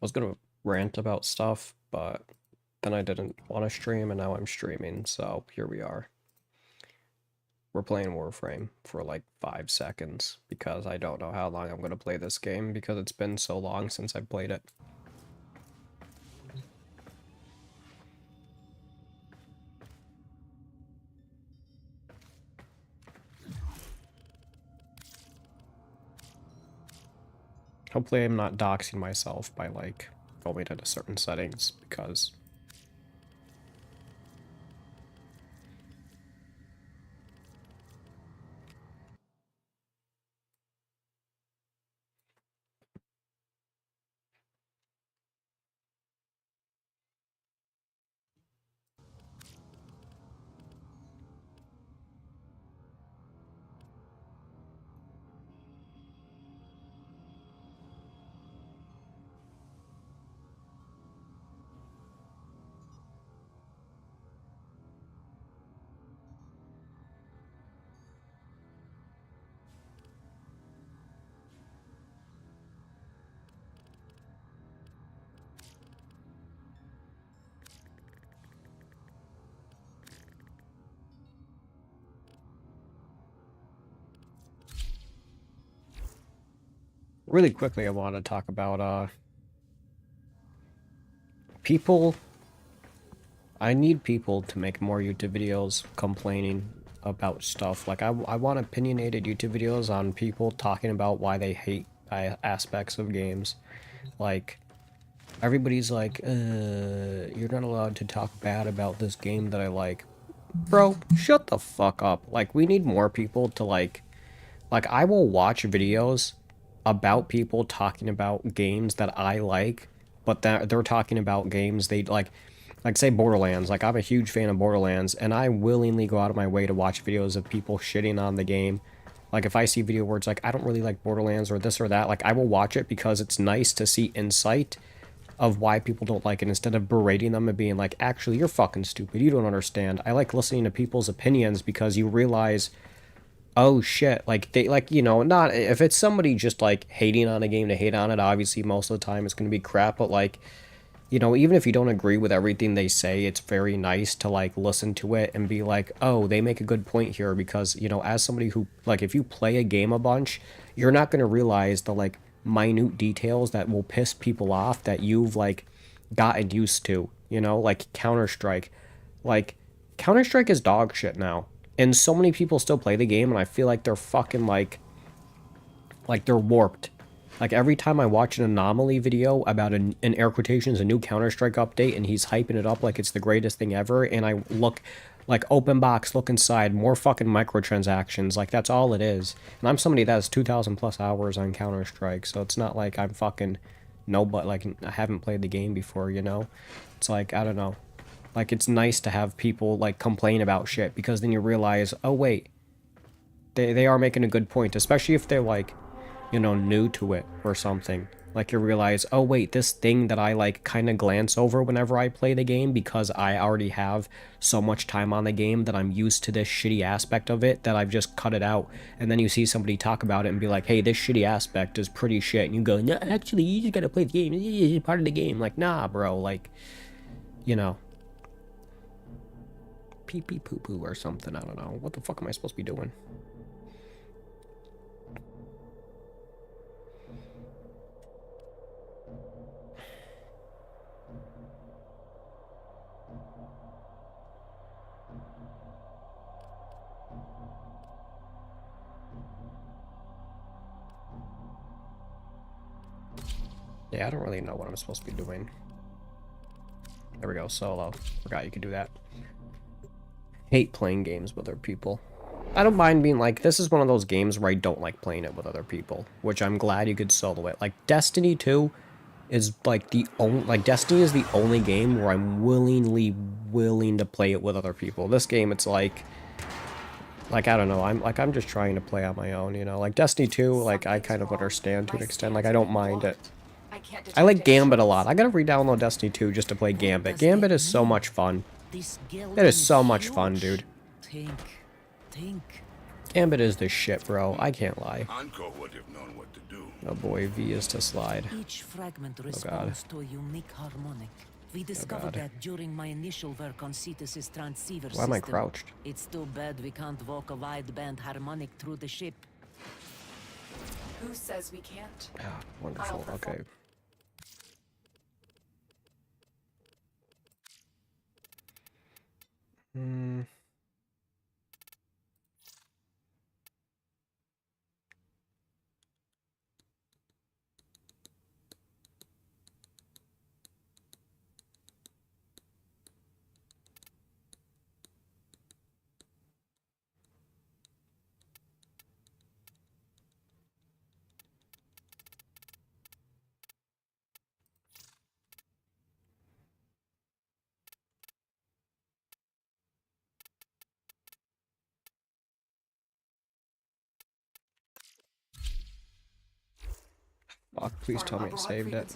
was gonna rant about stuff, but then I didn't want to stream, and now I'm streaming, so here we are. We're playing Warframe for like 5 seconds, because I don't know how long I'm gonna play this game, because it's been so long since I've played it. Hopefully I'm not doxing myself by like going into certain settings, because really quickly I want to talk about people. I need people to make more YouTube videos complaining about stuff. Like, I want opinionated YouTube videos on people talking about why they hate aspects of games. Like, everybody's like, you're not allowed to talk bad about this game that I like. Bro, shut the fuck up. Like, we need more people to, like, I will watch videos about people talking about games that I like, but that they're talking about games they like say Borderlands. Like, I'm a huge fan of Borderlands, and I willingly go out of my way to watch videos of people shitting on the game. Like, if I see video where it's like, I don't really like Borderlands or this or that, like, I will watch it because it's nice to see insight of why people don't like it, instead of berating them and being like, actually, you're fucking stupid, you don't understand. I like listening to people's opinions because you realize, oh shit, like, they, like, you know, not, if it's somebody just like hating on a game to hate on it, obviously most of the time it's gonna be crap, but like, you know, even if you don't agree with everything they say, it's very nice to like listen to it and be like, oh, they make a good point here, because, you know, as somebody who, like, if you play a game a bunch, you're not gonna realize the like minute details that will piss people off that you've like gotten used to, you know, like Counter-Strike. Like, Counter-Strike is dog shit now. And so many people still play the game, and I feel like they're fucking like they're warped. Like, every time I watch an Anomaly video about in air quotations, a new Counter-Strike update, and he's hyping it up like it's the greatest thing ever, and I look, like, open box, look inside, more fucking microtransactions, like, that's all it is. And I'm somebody that has 2,000 plus hours on Counter-Strike, so it's not like I'm fucking but like, I haven't played the game before, you know? It's like, I don't know. Like, it's nice to have people, like, complain about shit, because then you realize, oh, wait, they are making a good point, especially if they're, like, you know, new to it or something. Like, you realize, oh, wait, this thing that I, like, kind of glance over whenever I play the game, because I already have so much time on the game that I'm used to this shitty aspect of it, that I've just cut it out. And then you see somebody talk about it and be like, hey, this shitty aspect is pretty shit. And you go, no, actually, you just gotta play the game. It's part of the game. Like, nah, bro, like, you know, pee pee poo poo or something. I don't know. What the fuck am I supposed to be doing? Yeah, I don't really know what I'm supposed to be doing. There we go, solo. Forgot you could do that. Hate playing games with other people. I don't mind being like, this is one of those games where I don't like playing it with other people, which I'm glad you could solo it. Like, Destiny 2 is like the only, like, Destiny is the only game where I'm willing to play it with other people. This game, it's like, I don't know, I'm just trying to play on my own, you know? Like, Destiny 2, like, I kind of understand to an extent, like, I don't mind it. I like Gambit a lot. I gotta re-download Destiny 2 just to play Gambit. Gambit is so much fun. It is so much fun, dude. Think. Ambit is the shit, bro. I can't lie. Anko would have known what to do. Oh boy, V is to slide. Each fragment Oh god. responds to a unique harmonic. We discovered god. that during my initial work on Cetus's transceiver Why am I system. crouched? It's too bad we can't walk a wideband harmonic through the ship. Who says we can't? Ah, wonderful. Okay. Hmm. Fuck, please tell me it saved it.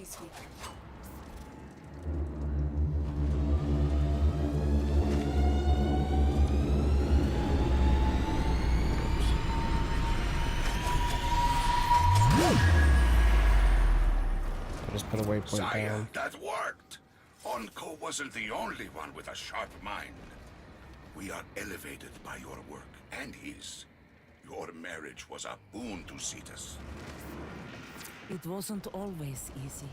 I just put a waypoint Sire, down. that worked. Anko wasn't the only one with a sharp mind. We are elevated by your work and his. Your marriage was a boon to Cetus. It wasn't always easy.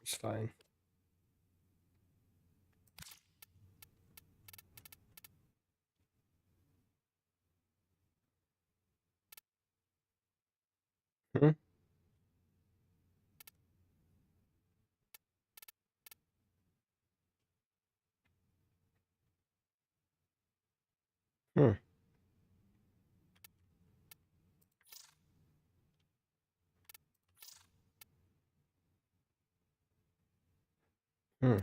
It's fine. Hmm? Hmm. Hmm.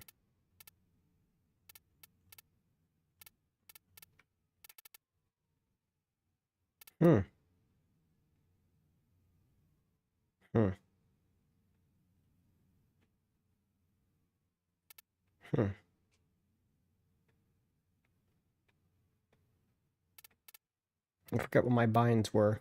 Hmm. Hmm. Hmm. I forget what my binds were.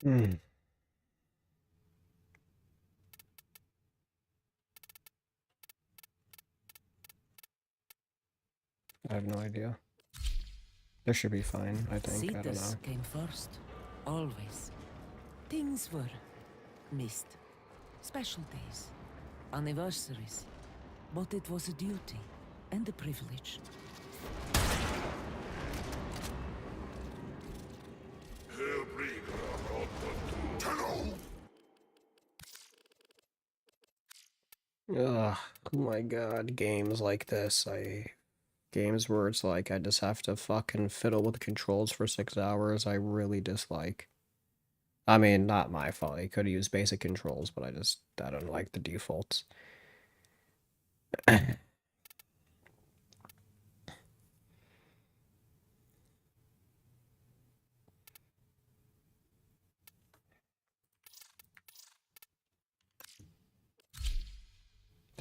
Hmm. I have no idea. This should be fine, I think. I don't Cetus know. came first. Always. Things were missed. Special days. Anniversaries. But it was a duty and a privilege. Ugh. Oh my god. Games like this. Games where it's like I just have to fucking fiddle with the controls for 6 hours, I really dislike. I mean, not my fault. I could use basic controls, but I don't like the defaults.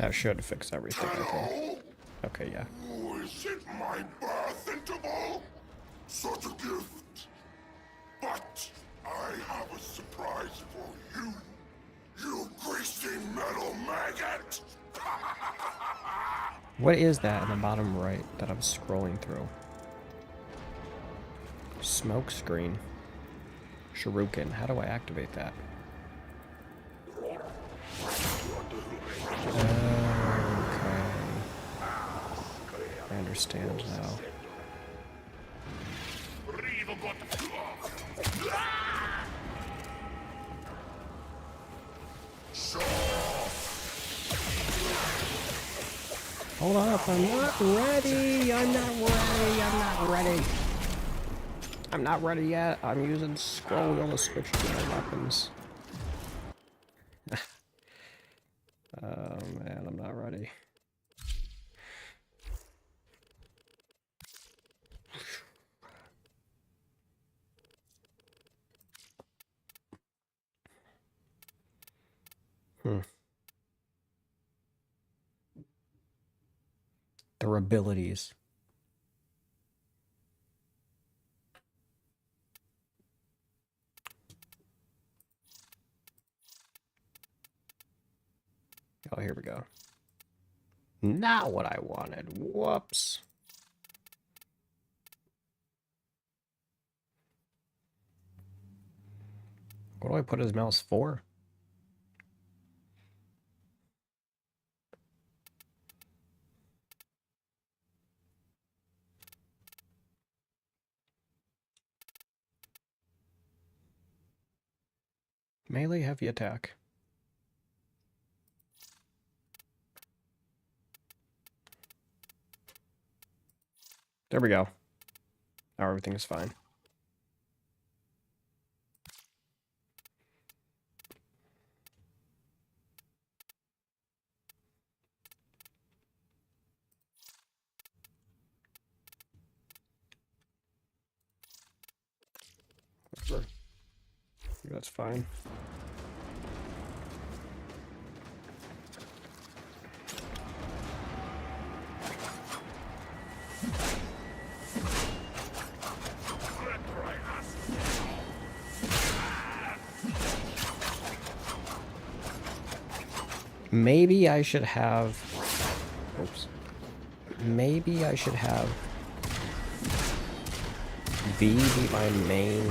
That should fix everything, I think. Hello? Okay, yeah. Is it my birth interval? Such a gift. But I have a surprise for you. You greasy metal maggot! What is that in the bottom right that I'm scrolling through? Smoke screen. Shuriken. How do I activate that? Okay. I understand now. Hold up, I'm not ready! I'm not ready! I'm not ready! I'm not ready yet. I'm using scroll wheel to switch to my weapons. Oh man, I'm not ready. Their abilities. Oh, here we go. Not what I wanted. Whoops. What do I put his mouse for? Melee heavy attack. There we go. Now everything is fine. Whatever. That's fine. Maybe I should have... Oops. Maybe I should have V be my main.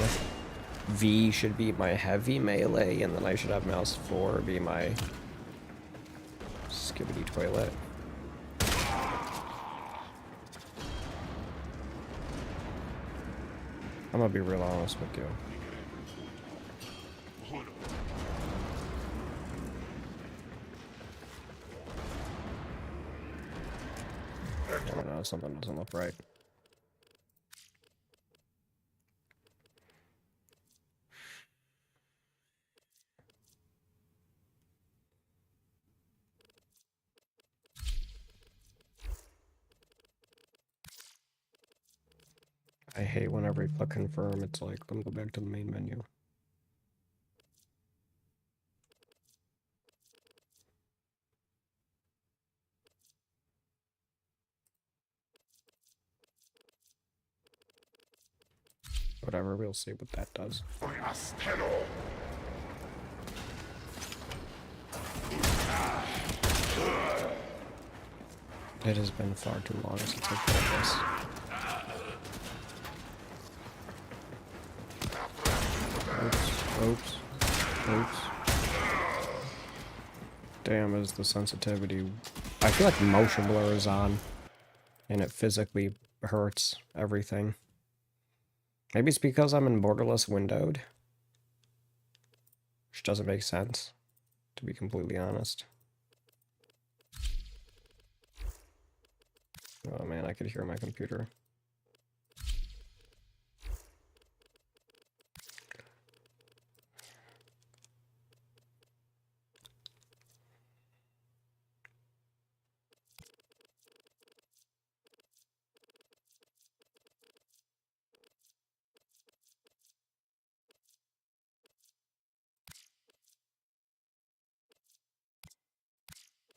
V should be my heavy melee, and then I should have mouse 4 be my skibbity toilet. I'm gonna be real honest with you. I don't know, something doesn't look right. I hate whenever you click confirm, it's like, let me go back to the main menu. Whatever, we'll see what that does. It has been far too long since I've played this. Oops, oops, oops. Damn, is the sensitivity... I feel like motion blur is on, and it physically hurts everything. Maybe it's because I'm in borderless windowed, which doesn't make sense, to be completely honest. Oh man, I could hear my computer.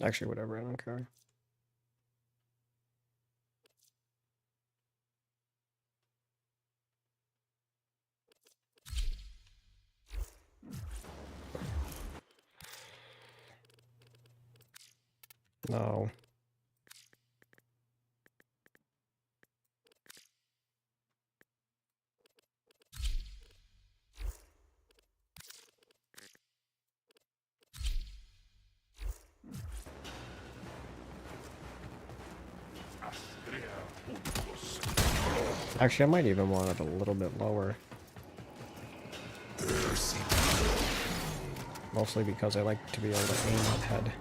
Actually, whatever, I don't care. No. Actually, I might even want it a little bit lower. Mostly because I like to be able to aim ahead.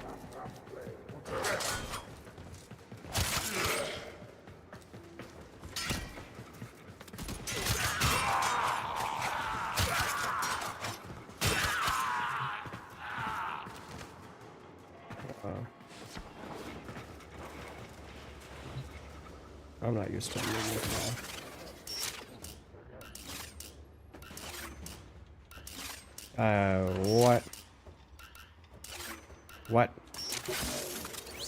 I'm not used to moving now. What? What?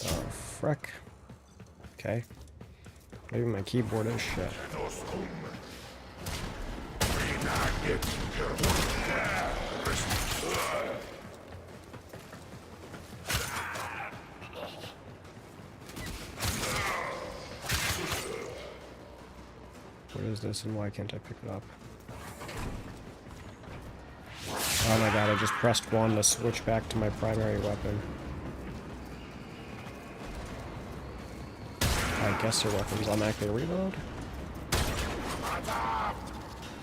Oh, frick. Okay. Maybe my keyboard is shit. What is this and why can't I pick it up? Oh my god, I just pressed 1 to switch back to my primary weapon. I guess their weapons automatically reload?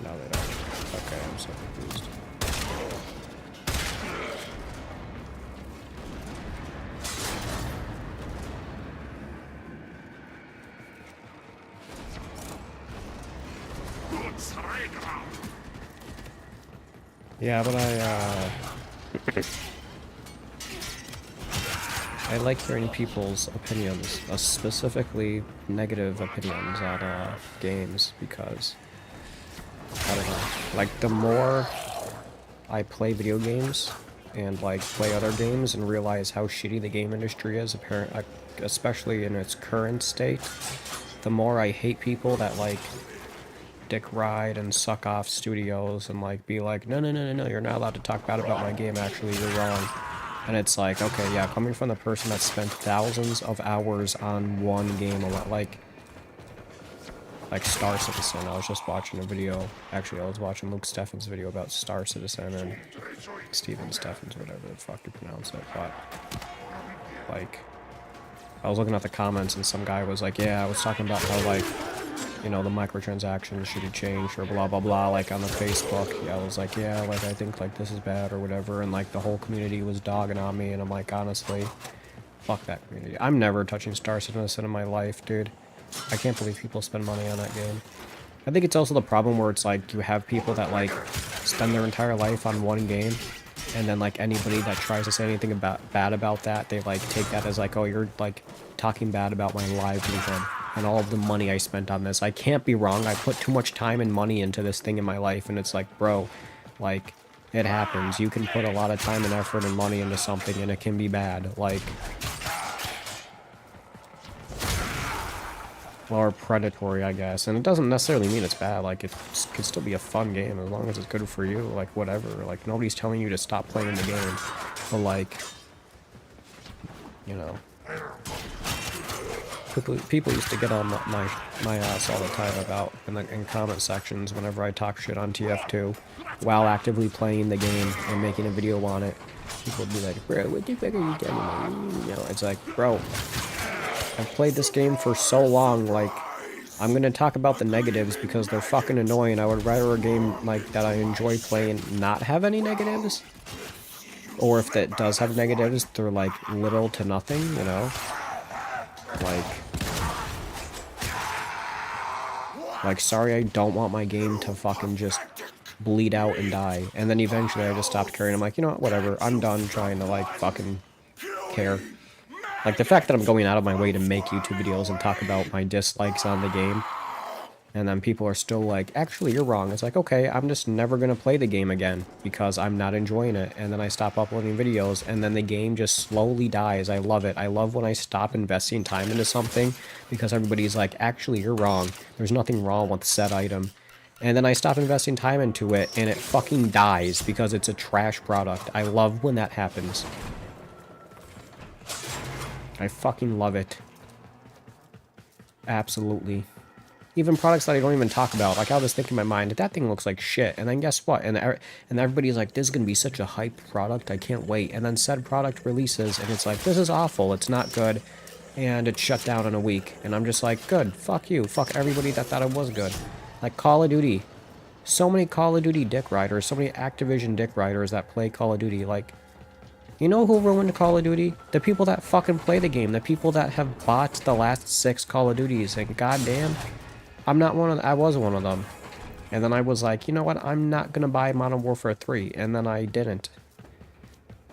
No, they don't. Okay, I'm so confused. Yeah, but I like hearing people's opinions, specifically negative opinions on games, because I don't know. Like, the more I play video games and like play other games and realize how shitty the game industry is, especially in its current state, the more I hate people that like dick ride and suck off studios and like be like, no, you're not allowed to talk bad about my game, actually, you're wrong. And it's like, okay, yeah, coming from the person that spent thousands of hours on one game, like Star Citizen. I was just watching a video, actually I was watching Luke Steffen's video about Star Citizen, and Steven Steffens, whatever the fuck you pronounce it, but like, I was looking at the comments and some guy was like, yeah, I was talking about how like, you know, the microtransactions should have changed or blah blah blah, like on the Facebook. Yeah, I was like, yeah, like I think like this is bad or whatever, and like the whole community was dogging on me, and I'm like, honestly, fuck that community. I'm never touching Star Citizen in my life, dude. I can't believe people spend money on that game. I think it's also the problem where it's like you have people that like spend their entire life on one game, and then like anybody that tries to say anything bad about that, they like take that as like, oh, you're like talking bad about my livelihood and all of the money I spent on this. I can't be wrong. I put too much time and money into this thing in my life, and it's like, bro, like, it happens. You can put a lot of time and effort and money into something, and it can be bad. Like, or predatory, I guess. And it doesn't necessarily mean it's bad. Like, it could still be a fun game as long as it's good for you. Like, whatever. Like, nobody's telling you to stop playing the game. But, like, you know, people used to get on my ass all the time about in comment sections whenever I talk shit on TF2 while actively playing the game and making a video on it. People would be like, bro, what the fuck are you getting? You know, it's like, bro, I've played this game for so long, like, I'm gonna talk about the negatives because they're fucking annoying. I would rather a game like that I enjoy playing not have any negatives, or if that does have negatives, they're like little to nothing, you know? Like, sorry, I don't want my game to fucking just bleed out and die. And then eventually I just stopped caring. I'm like, you know what, whatever. I'm done trying to, like, fucking care. Like, the fact that I'm going out of my way to make YouTube videos and talk about my dislikes on the game, And then people are still like, actually, you're wrong. It's like, okay, I'm just never going to play the game again because I'm not enjoying it. And then I stop uploading videos, and then the game just slowly dies. I love it. I love when I stop investing time into something because everybody's like, actually, you're wrong. There's nothing wrong with said item. And then I stop investing time into it, and it fucking dies because it's a trash product. I love when that happens. I fucking love it. Absolutely. Even products that I don't even talk about. Like, I was thinking in my mind, that thing looks like shit. And then guess what? And everybody's like, this is going to be such a hyped product. I can't wait. And then said product releases, and it's like, this is awful. It's not good. And it's shut down in a week. And I'm just like, good. Fuck you. Fuck everybody that thought it was good. Like, Call of Duty. So many Call of Duty dick riders. So many Activision dick riders that play Call of Duty. Like, you know who ruined Call of Duty? The people that fucking play the game. The people that have bought the last 6 Call of Duties. And goddamn, I'm not one of I was one of them. And then I was like, you know what? I'm not going to buy Modern Warfare 3. And then I didn't.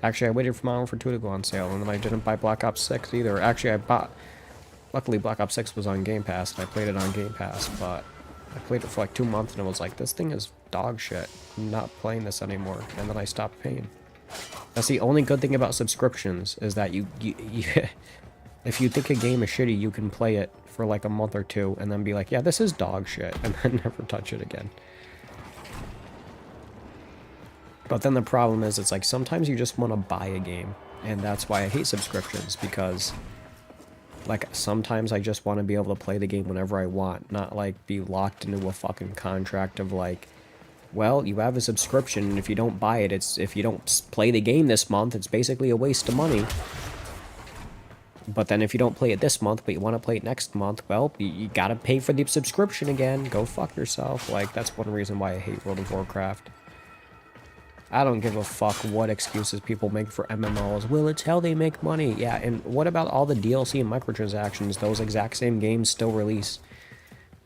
Actually, I waited for Modern Warfare 2 to go on sale. And then I didn't buy Black Ops 6 either. Actually, I bought... Luckily, Black Ops 6 was on Game Pass. And I played it on Game Pass. But I played it for like 2 months. And it was like, this thing is dog shit. I'm not playing this anymore. And then I stopped paying. That's the only good thing about subscriptions. Is that you if you think a game is shitty, you can play it for like a month or 2 and then be like, yeah, this is dog shit, and then never touch it again. But then the problem is, it's like sometimes you just want to buy a game, and that's why I hate subscriptions, because like sometimes I just want to be able to play the game whenever I want, not like be locked into a fucking contract of like, well, you have a subscription, and if you don't buy it, if you don't play the game this month, it's basically a waste of money. But then if you don't play it this month, but you want to play it next month, well, you gotta pay for the subscription again. Go fuck yourself. Like, that's one reason why I hate World of Warcraft. I don't give a fuck what excuses people make for MMOs. Well, it's how they make money. Yeah, and what about all the DLC and microtransactions those exact same games still release?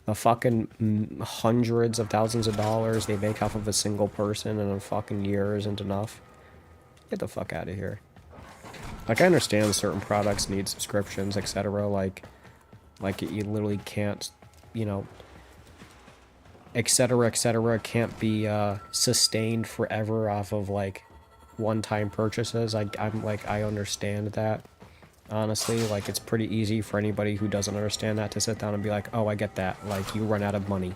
The fucking hundreds of thousands of dollars they make off of a single person in a fucking year isn't enough. Get the fuck out of here. Like, I understand certain products need subscriptions, etc. Like you literally can't, you know, etc., can't be sustained forever off of like one-time purchases. I'm like, I understand that. Honestly, like, it's pretty easy for anybody who doesn't understand that to sit down and be like, oh, I get that. Like, you run out of money.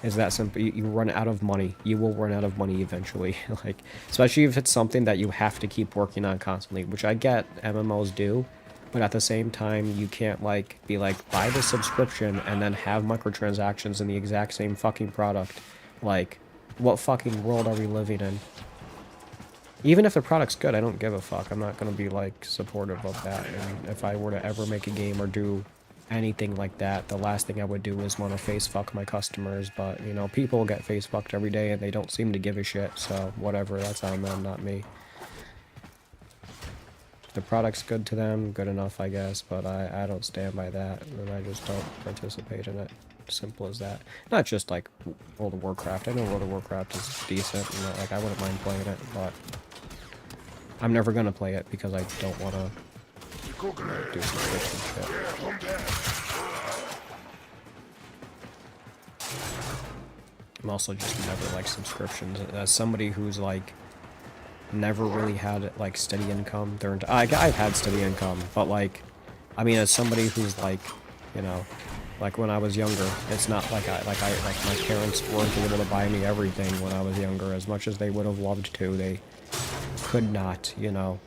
It's that simple. You run out of money. You will run out of money eventually. Like, especially if it's something that you have to keep working on constantly, which I get MMOs do, but at the same time, you can't like be like, buy the subscription and then have microtransactions in the exact same fucking product. Like, what fucking world are we living in? Even if the product's good, I don't give a fuck. I'm not gonna be like supportive of that. And if I were to ever make a game or do anything like that, the last thing I would do is want to face fuck my customers. But you know, people get face fucked every day and they don't seem to give a shit, so whatever, that's on them, not me. If the product's good to them, good enough, I guess, but I don't stand by that, and I just don't participate in it. Simple as that. Not just like World of Warcraft. I know World of Warcraft is decent, and like I wouldn't mind playing it, but I'm never gonna play it because I don't want to do subscription shit. I'm also just never like subscriptions. As somebody who's like never really had like steady income, I've had steady income, but like, I mean, as somebody who's like, you know, like when I was younger, it's not like my parents weren't able to buy me everything when I was younger, as much as they would have loved to. They could not, you know.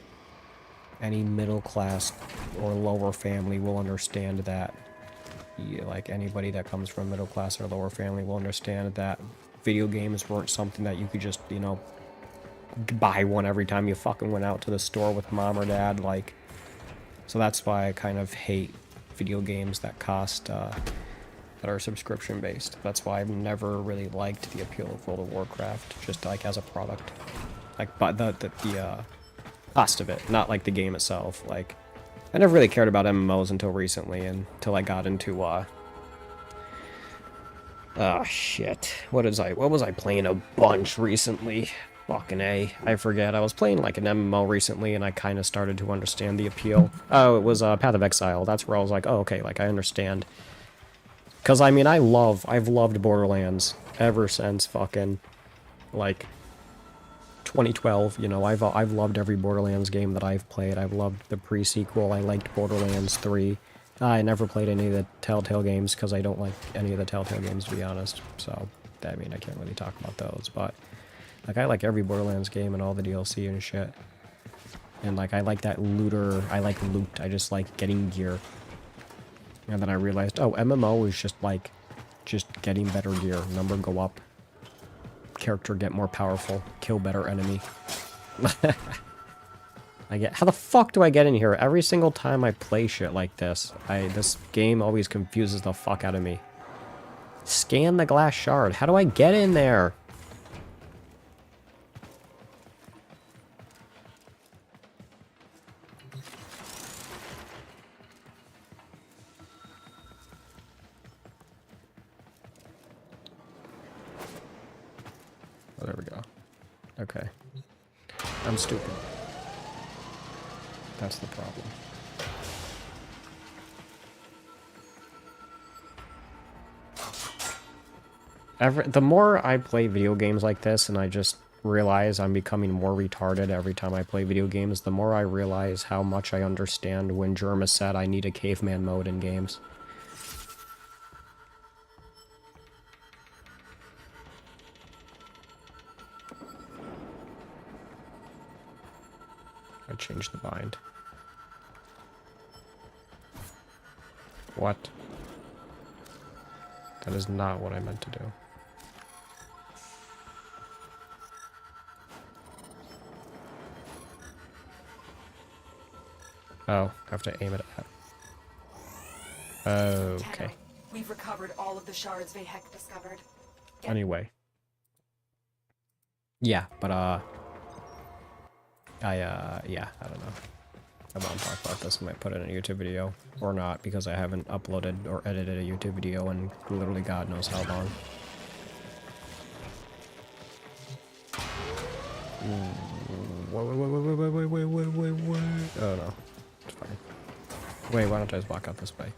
Any middle class or lower family will understand that. Like, anybody that comes from middle class or lower family will understand that video games weren't something that you could just, you know, buy one every time you fucking went out to the store with mom or dad. Like, so that's why I kind of hate video games that cost, that are subscription based. That's why I've never really liked the appeal of World of Warcraft, just like as a product. Like, but the cost of it, not like the game itself. Like, I never really cared about MMOs until recently, until I got into oh shit, what was I playing a bunch recently? Fucking A, I forget. I was playing like an MMO recently, and I kind of started to understand the appeal. Oh, it was Path of Exile. That's where I was like, oh, okay, like I understand Because, I mean, I've loved Borderlands ever since fucking, like, 2012. You know, I've loved every Borderlands game that I've played. I've loved the pre-sequel. I liked Borderlands 3. I never played any of the Telltale games because I don't like any of the Telltale games, to be honest. So, I mean, I can't really talk about those, but, like, I like every Borderlands game and all the DLC and shit. And, like, I like that looter. I like loot. I just like getting gear. And then I realized, oh, MMO is just, like, just getting better gear. Number go up. Character get more powerful. Kill better enemy. How the fuck do I get in here? Every single time I play shit like this, this game always confuses the fuck out of me. Scan the glass shard. How do I get in there? Oh, there we go. Okay. I'm stupid. That's the problem. The more I play video games like this, and I just realize I'm becoming more retarded every time I play video games, the more I realize how much I understand when Jerma said I need a caveman mode in games. I changed the bind. What? That is not what I meant to do. Oh, I have to aim it at. Okay. We've recovered all of the shards Vahek discovered. Anyway. Yeah, but, yeah, I don't know. I want to talk about this. I might put it in a YouTube video or not because I haven't uploaded or edited a YouTube video in literally God knows how long. Wait. Oh no. It's fine. Wait, why don't I just walk out this way?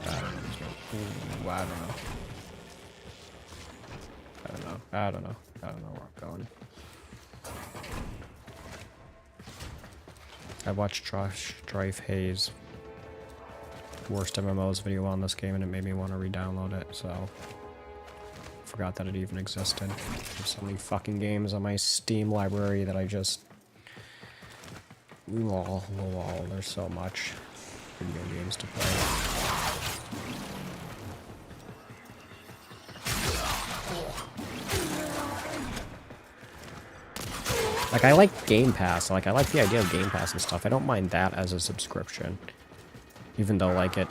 I don't know. I don't know where I'm going. I watched Strife Hayes' worst MMOs video on this game and it made me want to re-download it, so I forgot that it even existed. There's so many fucking games on my Steam library that I just... Lol, there's so much video games to play. Like, I like Game Pass. Like, I like the idea of Game Pass and stuff. I don't mind that as a subscription. Even though, like, it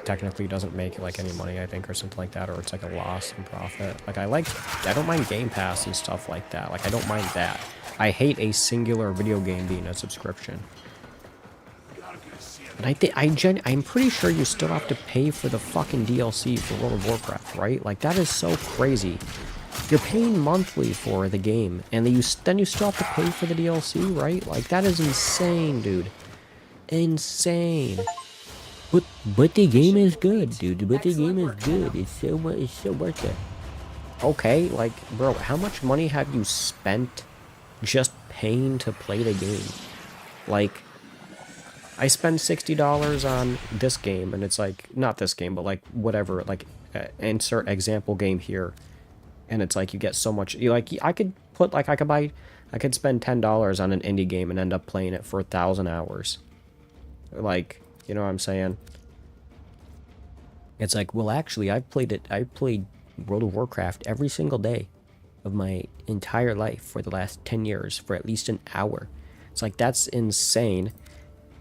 technically doesn't make, like, any money, I think, or something like that, or it's, like, a loss in profit. Like, I don't mind Game Pass and stuff like that. Like, I don't mind that. I hate a singular video game being a subscription. And I'm pretty sure you still have to pay for the fucking DLC for World of Warcraft, right? Like, that is so crazy. You're paying monthly for the game, and then you still have to pay for the DLC, right? Like, that is insane, dude. Insane. But the game is good, dude. But the game is good. It's so worth it. Okay, like, bro, how much money have you spent just paying to play the game? Like, I spend $60 on this game, and it's like, not this game, but like, whatever, like, insert example game here. And it's like, you get so much, I could spend $10 on an indie game and end up playing it for 1,000 hours. Like, you know what I'm saying? It's like, well, actually, I played World of Warcraft every single day of my entire life for the last 10 years for at least an hour. It's like, that's insane.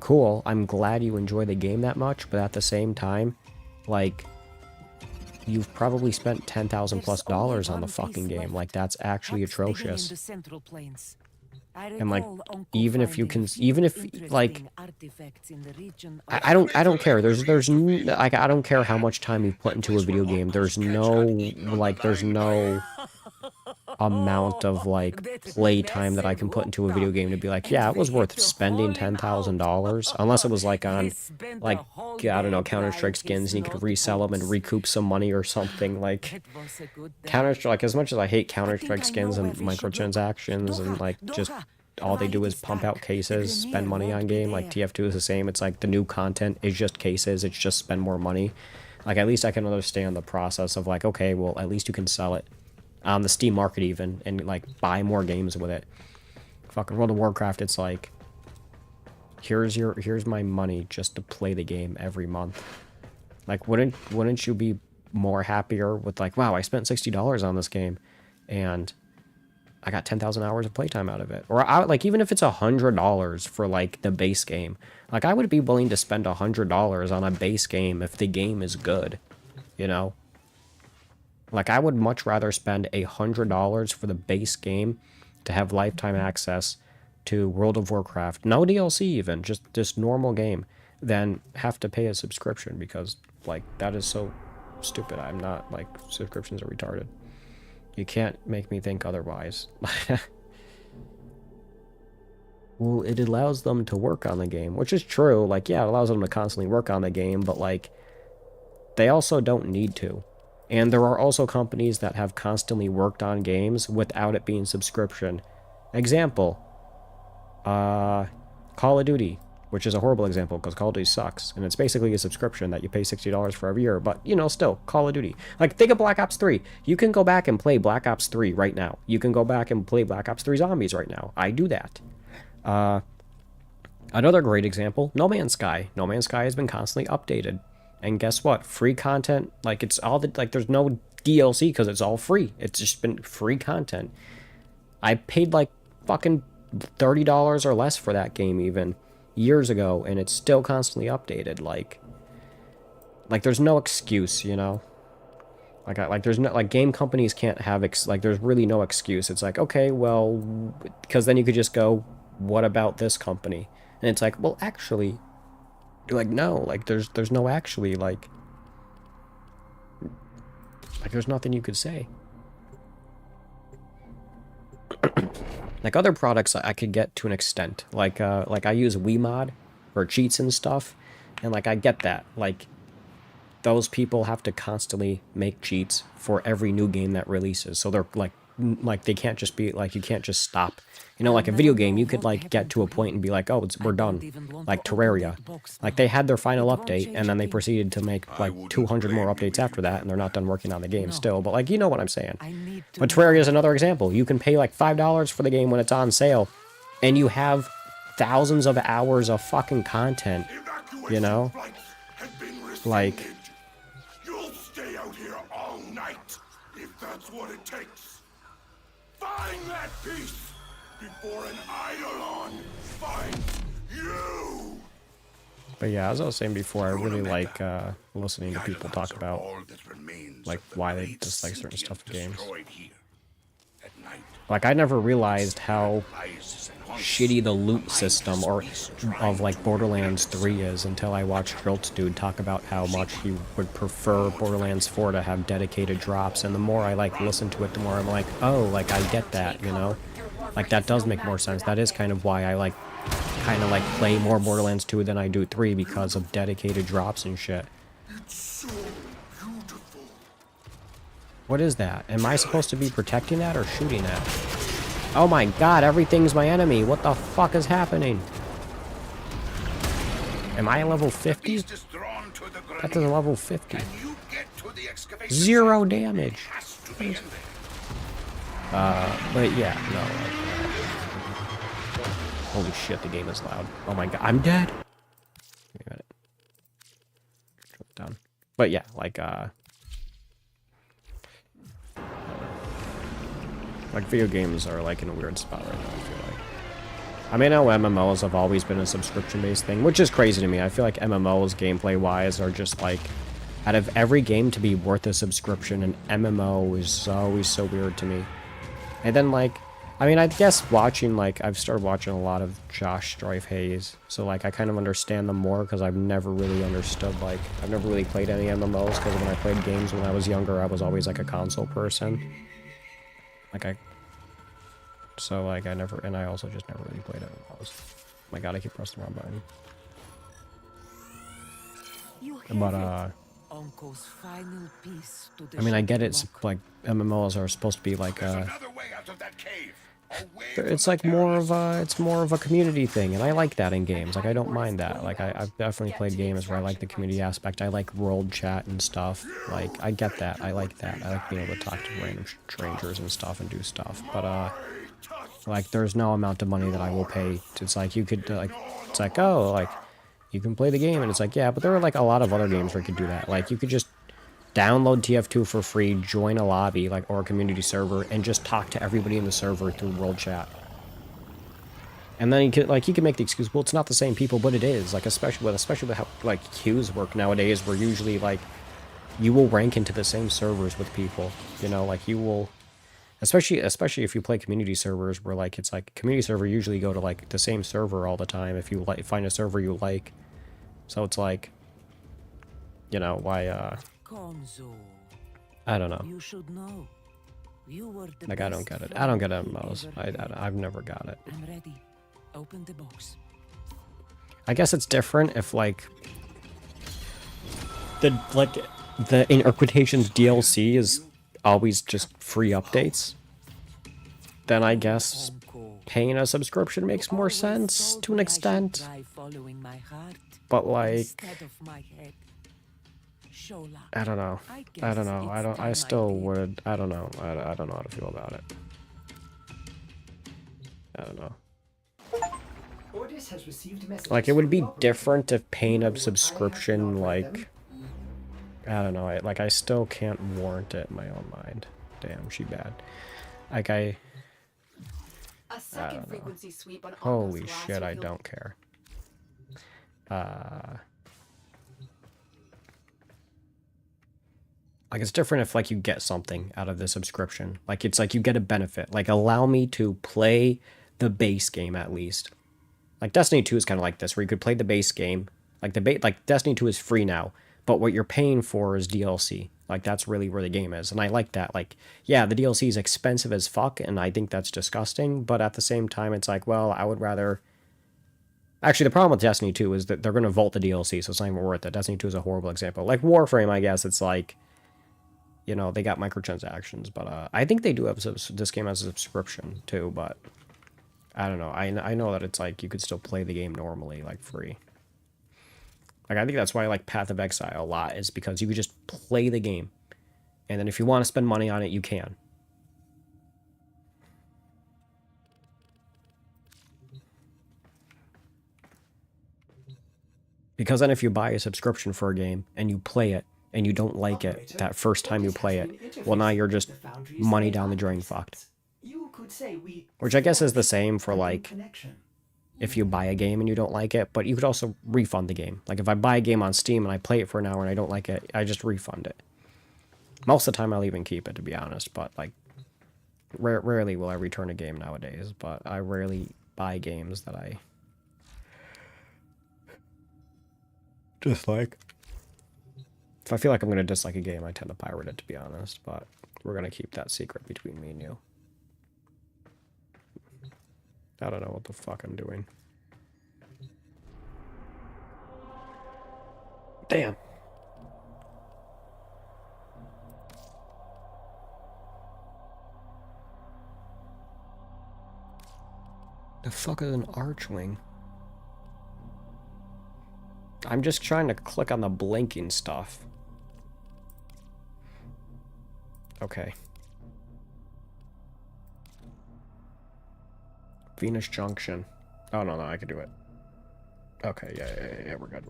Cool, I'm glad you enjoy the game that much, but at the same time, like, you've probably spent $10,000+ on the fucking game. Like, that's actually atrocious. And like, even if, like, I don't care. Like, I don't care how much time you've put into a video game. There's no amount of, like, play time that I can put into a video game to be like, yeah, it was worth spending $10,000, unless it was like on, like, I don't know, Counter-Strike skins, and you could resell them and recoup some money or something. Like, It was a good day. Counter-Strike, like, as much as I hate I Counter-Strike think I skins know and where we should look. microtransactions and, like, just Dora, all they do is quality pump out stack. cases, The spend Premier money on won't be game, like, there. TF2 is the same. It's like, the new content is just cases, it's just spend more money. Like, at least I can understand the process of, like, okay, well, at least you can sell it on the Steam market even, and, like, buy more games with it. Fucking World of Warcraft, it's like, here's my money just to play the game every month. Like, wouldn't you be more happier with, like, wow, I spent $60 on this game, and I got 10,000 hours of playtime out of it. Or, like, even if it's $100 for, like, the base game. Like, I would be willing to spend $100 on a base game if the game is good, you know? Like, I would much rather spend $100 for the base game to have lifetime access to World of Warcraft, no DLC even, just this normal game, than have to pay a subscription, because, like, that is so stupid. I'm not, like, subscriptions are retarded. You can't make me think otherwise. Well, it allows them to work on the game, which is true. Like, yeah, it allows them to constantly work on the game, but, like, they also don't need to. And there are also companies that have constantly worked on games without it being subscription. Example, Call of Duty, which is a horrible example because Call of Duty sucks, and it's basically a subscription that you pay $60 for every year, but, you know, still, Call of Duty. Like, think of Black Ops 3. You can go back and play Black Ops 3 right now. You can go back and play Black Ops 3 Zombies right now. I do that. Another great example, No Man's Sky. No Man's Sky has been constantly updated. And guess what? Free content, like, it's all the, like, there's no DLC because it's all free. It's just been free content. I paid, like, fucking $30 or less for that game even years ago, and it's still constantly updated. Like there's no excuse, you know? Like there's no, like, game companies can't have, like, there's really no excuse. It's like, okay, well, because then you could just go, what about this company? And it's like, well, actually, like, no, like, there's no actually, like, there's nothing you could say. Like, other products I could get to an extent. Like I use Wiimod for cheats and stuff, and, like, I get that. Like, those people have to constantly make cheats for every new game that releases. So they're, like they can't just be, like, you can't just stop. You know, like a video game, you could, like, get to a point and be like, oh, we're done. Like Terraria. Like, they had their final update, and then they proceeded to make, like, 200 more updates after that, and they're not done working on the game still. But, like, you know what I'm saying. But Terraria is another example. You can pay, like, $5 for the game when it's on sale, and you have thousands of hours of fucking content, you know? Like, you'll stay out here all night if that's what it takes. Find that piece before an Eidolon finds you. but yeah, as I was saying before, I really like listening to people talk about, like, why they dislike certain stuff in games. Like, I never realized how shitty the loot system of, like, Borderlands 3 is until I watched Jolt's dude talk about how much he would prefer Borderlands 4 to have dedicated drops, and the more I, like, listen to it, the more I'm like, oh, like, I get that, you know? Like, that does make more sense. That is kind of why I, like, kind of, like, play more Borderlands 2 than I do 3, because of dedicated drops and shit. It's so beautiful. What is that? Am I supposed to be protecting that or shooting that? Oh my god, everything's my enemy. What the fuck is happening? Am I a level 50? That doesn't level 50. 0 damage. But yeah, no. Holy shit, the game is loud. Oh my god, I'm dead. Give me a minute. Turn it down. But yeah, like, video games are, like, in a weird spot right now, I feel like. I mean, I know MMOs have always been a subscription-based thing, which is crazy to me. I feel like MMOs, gameplay-wise, are just, like, out of every game to be worth a subscription, an MMO is always so weird to me. And then, like, I mean, I guess watching, like, I've started watching a lot of Josh Strife Hayes, so, like, I kind of understand them more, because I've never really understood, like, I've never really played any MMOs, because when I played games when I was younger, I was always, like, a console person. Like, so, like, I also just never really played MMOs. Oh my god, I keep pressing the wrong button. You But have it. Uncle's final piece to the I mean, I get shutter it's lock. like MMOs are supposed to be like There's another way out of that cave. Away from it's the like more of terrorists. a community thing, and I like that in games. Like I don't mind that. Like I've definitely played games where I like the community aspect. I like world chat and stuff. Like I get that. I like that. I like being able to talk to random strangers and stuff and do stuff. But like there's no amount of money that I will pay. It's like you could like it's like oh like you can play the game and it's like yeah, but there are like a lot of other games where you could do that. Like you could just download TF2 for free, join a lobby like or a community server, and just talk to everybody in the server through world chat. And then you can make the excuse, well, it's not the same people, but it is. Like especially with how like queues work nowadays, where usually like you will rank into the same servers with people. You know, like you will, especially if you play community servers, where like it's like community server usually go to like the same server all the time if you like find a server you like. So it's like, you know, why Konzo, I don't know. you should know. You were the Like I don't best get it. I don't get friend he MMOs. ever had. I've never got it. I'm ready. Open the box. I guess it's different if like the in quotations DLC is always just free updates. Then I guess Uncle. paying a subscription makes more Always sense told to an me I should extent. try following my heart But like instead of my head. Shola. I don't know. I I guess don't know. it's I time still did. would. I don't know. I don't know how to feel about it. I don't know. Ordis has received messages Like it would from be the operator. different if paying You a know what I have to subscription offer like them? I don't know. I still can't warrant it in my own mind. Damn, she bad. Like A don't second know. frequency sweep on Holy Uncle's glass shit, I revealed don't care. Like it's different if like you get something out of the subscription. Like it's like you get a benefit. Like allow me to play the base game at least. Like Destiny 2 is kind of like this, where you could play the base game. Like like Destiny 2 is free now, but what you're paying for is DLC. Like that's really where the game is, and I like that. Like yeah, the DLC is expensive as fuck, and I think that's disgusting. But at the same time, it's like well, I would rather. Actually, the problem with Destiny 2 is that they're going to vault the DLC, so it's not even worth it. Destiny 2 is a horrible example. Like Warframe, I guess it's like, you know, they got microtransactions, but I think they do have this game as a subscription too. But I don't know. I know that it's like you could still play the game normally, like free. Like I think that's why I like Path of Exile a lot, is because you could just play the game, and then if you want to spend money on it, you can. Because then if you buy a subscription for a game and you play it and you don't like it Operator, that first time you Ordis play has it, been well now you're interfacing just with the Foundry's money down the AI drain assets. fucked. You could say we Which I guess is the forged same for a new like connection. if you buy a game and you don't like it, but you could also refund the game. Like if I buy a game on Steam and I play it for an hour and I don't like it, I just refund it. Most of the time I'll even keep it, to be honest, but like rarely will I return a game nowadays, but I rarely buy games that I dislike. If I feel like I'm going to dislike a game, I tend to pirate it, to be honest, but we're going to keep that secret between me and you. I don't know what the fuck I'm doing. Damn. The fuck is an archwing? I'm just trying to click on the blinking stuff. Okay. Venus Junction. Oh, no, I can do it. Okay, yeah, we're good.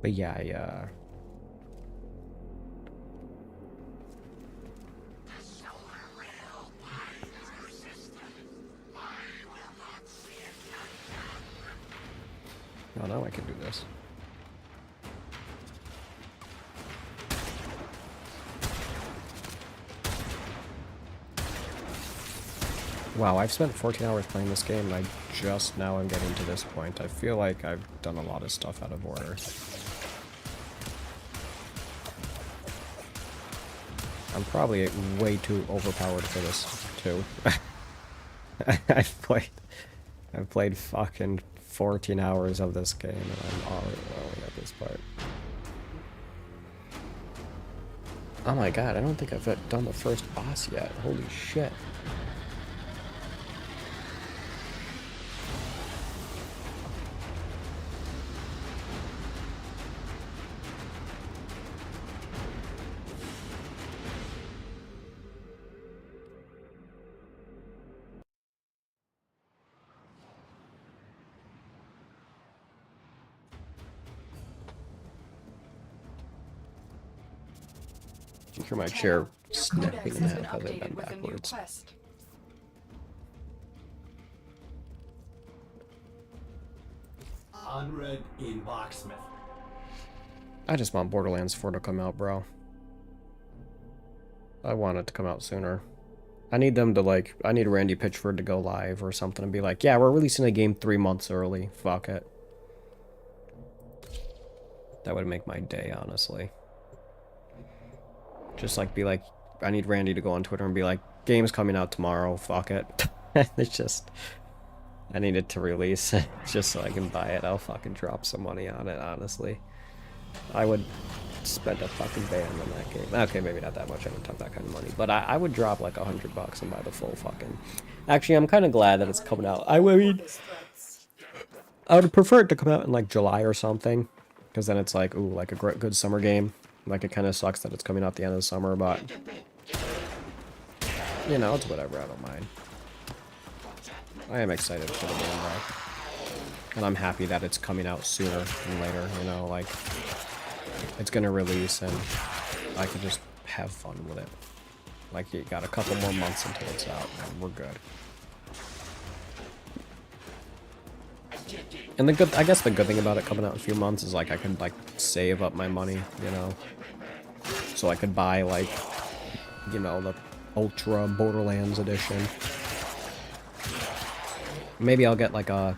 But yeah, oh, now I can do this. Wow, I've spent 14 hours playing this game, and I just now am getting to this point. I feel like I've done a lot of stuff out of order. I'm probably way too overpowered for this, too. I've played fucking 14 hours of this game, and I'm already at this part. Oh my god, I don't think I've done the first boss yet. Holy shit. You hear my chair snapping in half as I bend backwards. Unread in locksmith. I just want Borderlands 4 to come out, bro. I want it to come out sooner. I need them to, like, I need Randy Pitchford to go live or something and be like, yeah, we're releasing a game 3 months early. Fuck it. That would make my day, honestly. Just, like, be like, I need Randy to go on Twitter and be like, game's coming out tomorrow. Fuck it. It's just, I need it to release just so I can buy it. I'll fucking drop some money on it, honestly. I would spend a fucking band on that game. Okay, maybe not that much. I don't have that kind of money. But I would drop like $100 and buy the full fucking... Actually, I'm kind of glad that it's coming out. I mean, I would prefer it to come out in like July or something. Because then it's like, ooh, like a good summer game. Like, it kind of sucks that it's coming out the end of the summer, but... You know, it's whatever. I don't mind. I am excited for the game, though. And I'm happy that it's coming out sooner than later, you know, like... It's gonna release, and I can just have fun with it. Like, you got a couple more months until it's out, and we're good. And the good, I guess the good thing about it coming out in a few months is, like, I can, like, save up my money, you know? So I could buy, like, you know, the Ultra Borderlands edition. Maybe I'll get, like, a...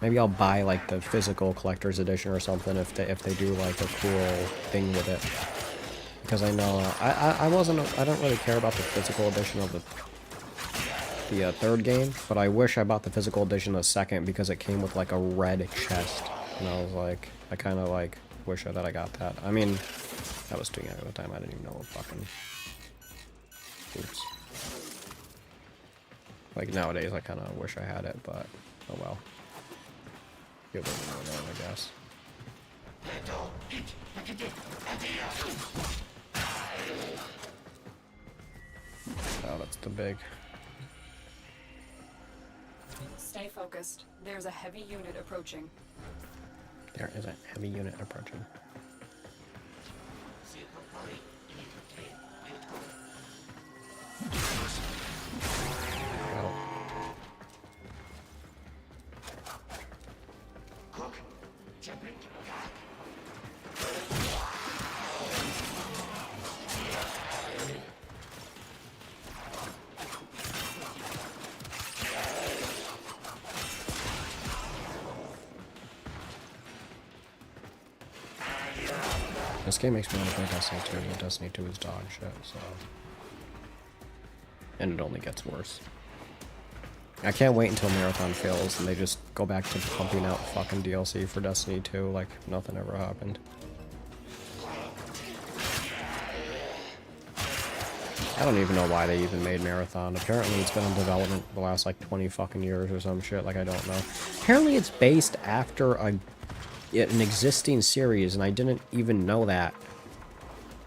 Maybe I'll buy, like, the physical collector's edition or something if they do, like, a cool thing with it. Because I know, I don't really care about the physical edition of the third game, but I wish I bought the physical edition the second because it came with, like, a red chest. And I was like, I kind of, like, wish that I got that. I mean, I was doing it at the time, I didn't even know what fucking... Oops. Like, nowadays, I kind of wish I had it, but, oh well. Get what we're doing, I guess. Oh, that's the big. Stay focused. There's a heavy unit approaching. There is a heavy unit approaching. Oh. This game makes me want to play Destiny 2, but Destiny 2 is dog shit, so... And it only gets worse. I can't wait until Marathon fails and they just go back to pumping out fucking DLC for Destiny 2 like nothing ever happened. I don't even know why they even made Marathon. Apparently it's been in development the last like 20 fucking years or some shit, like I don't know. Apparently it's based after an existing series and I didn't even know that.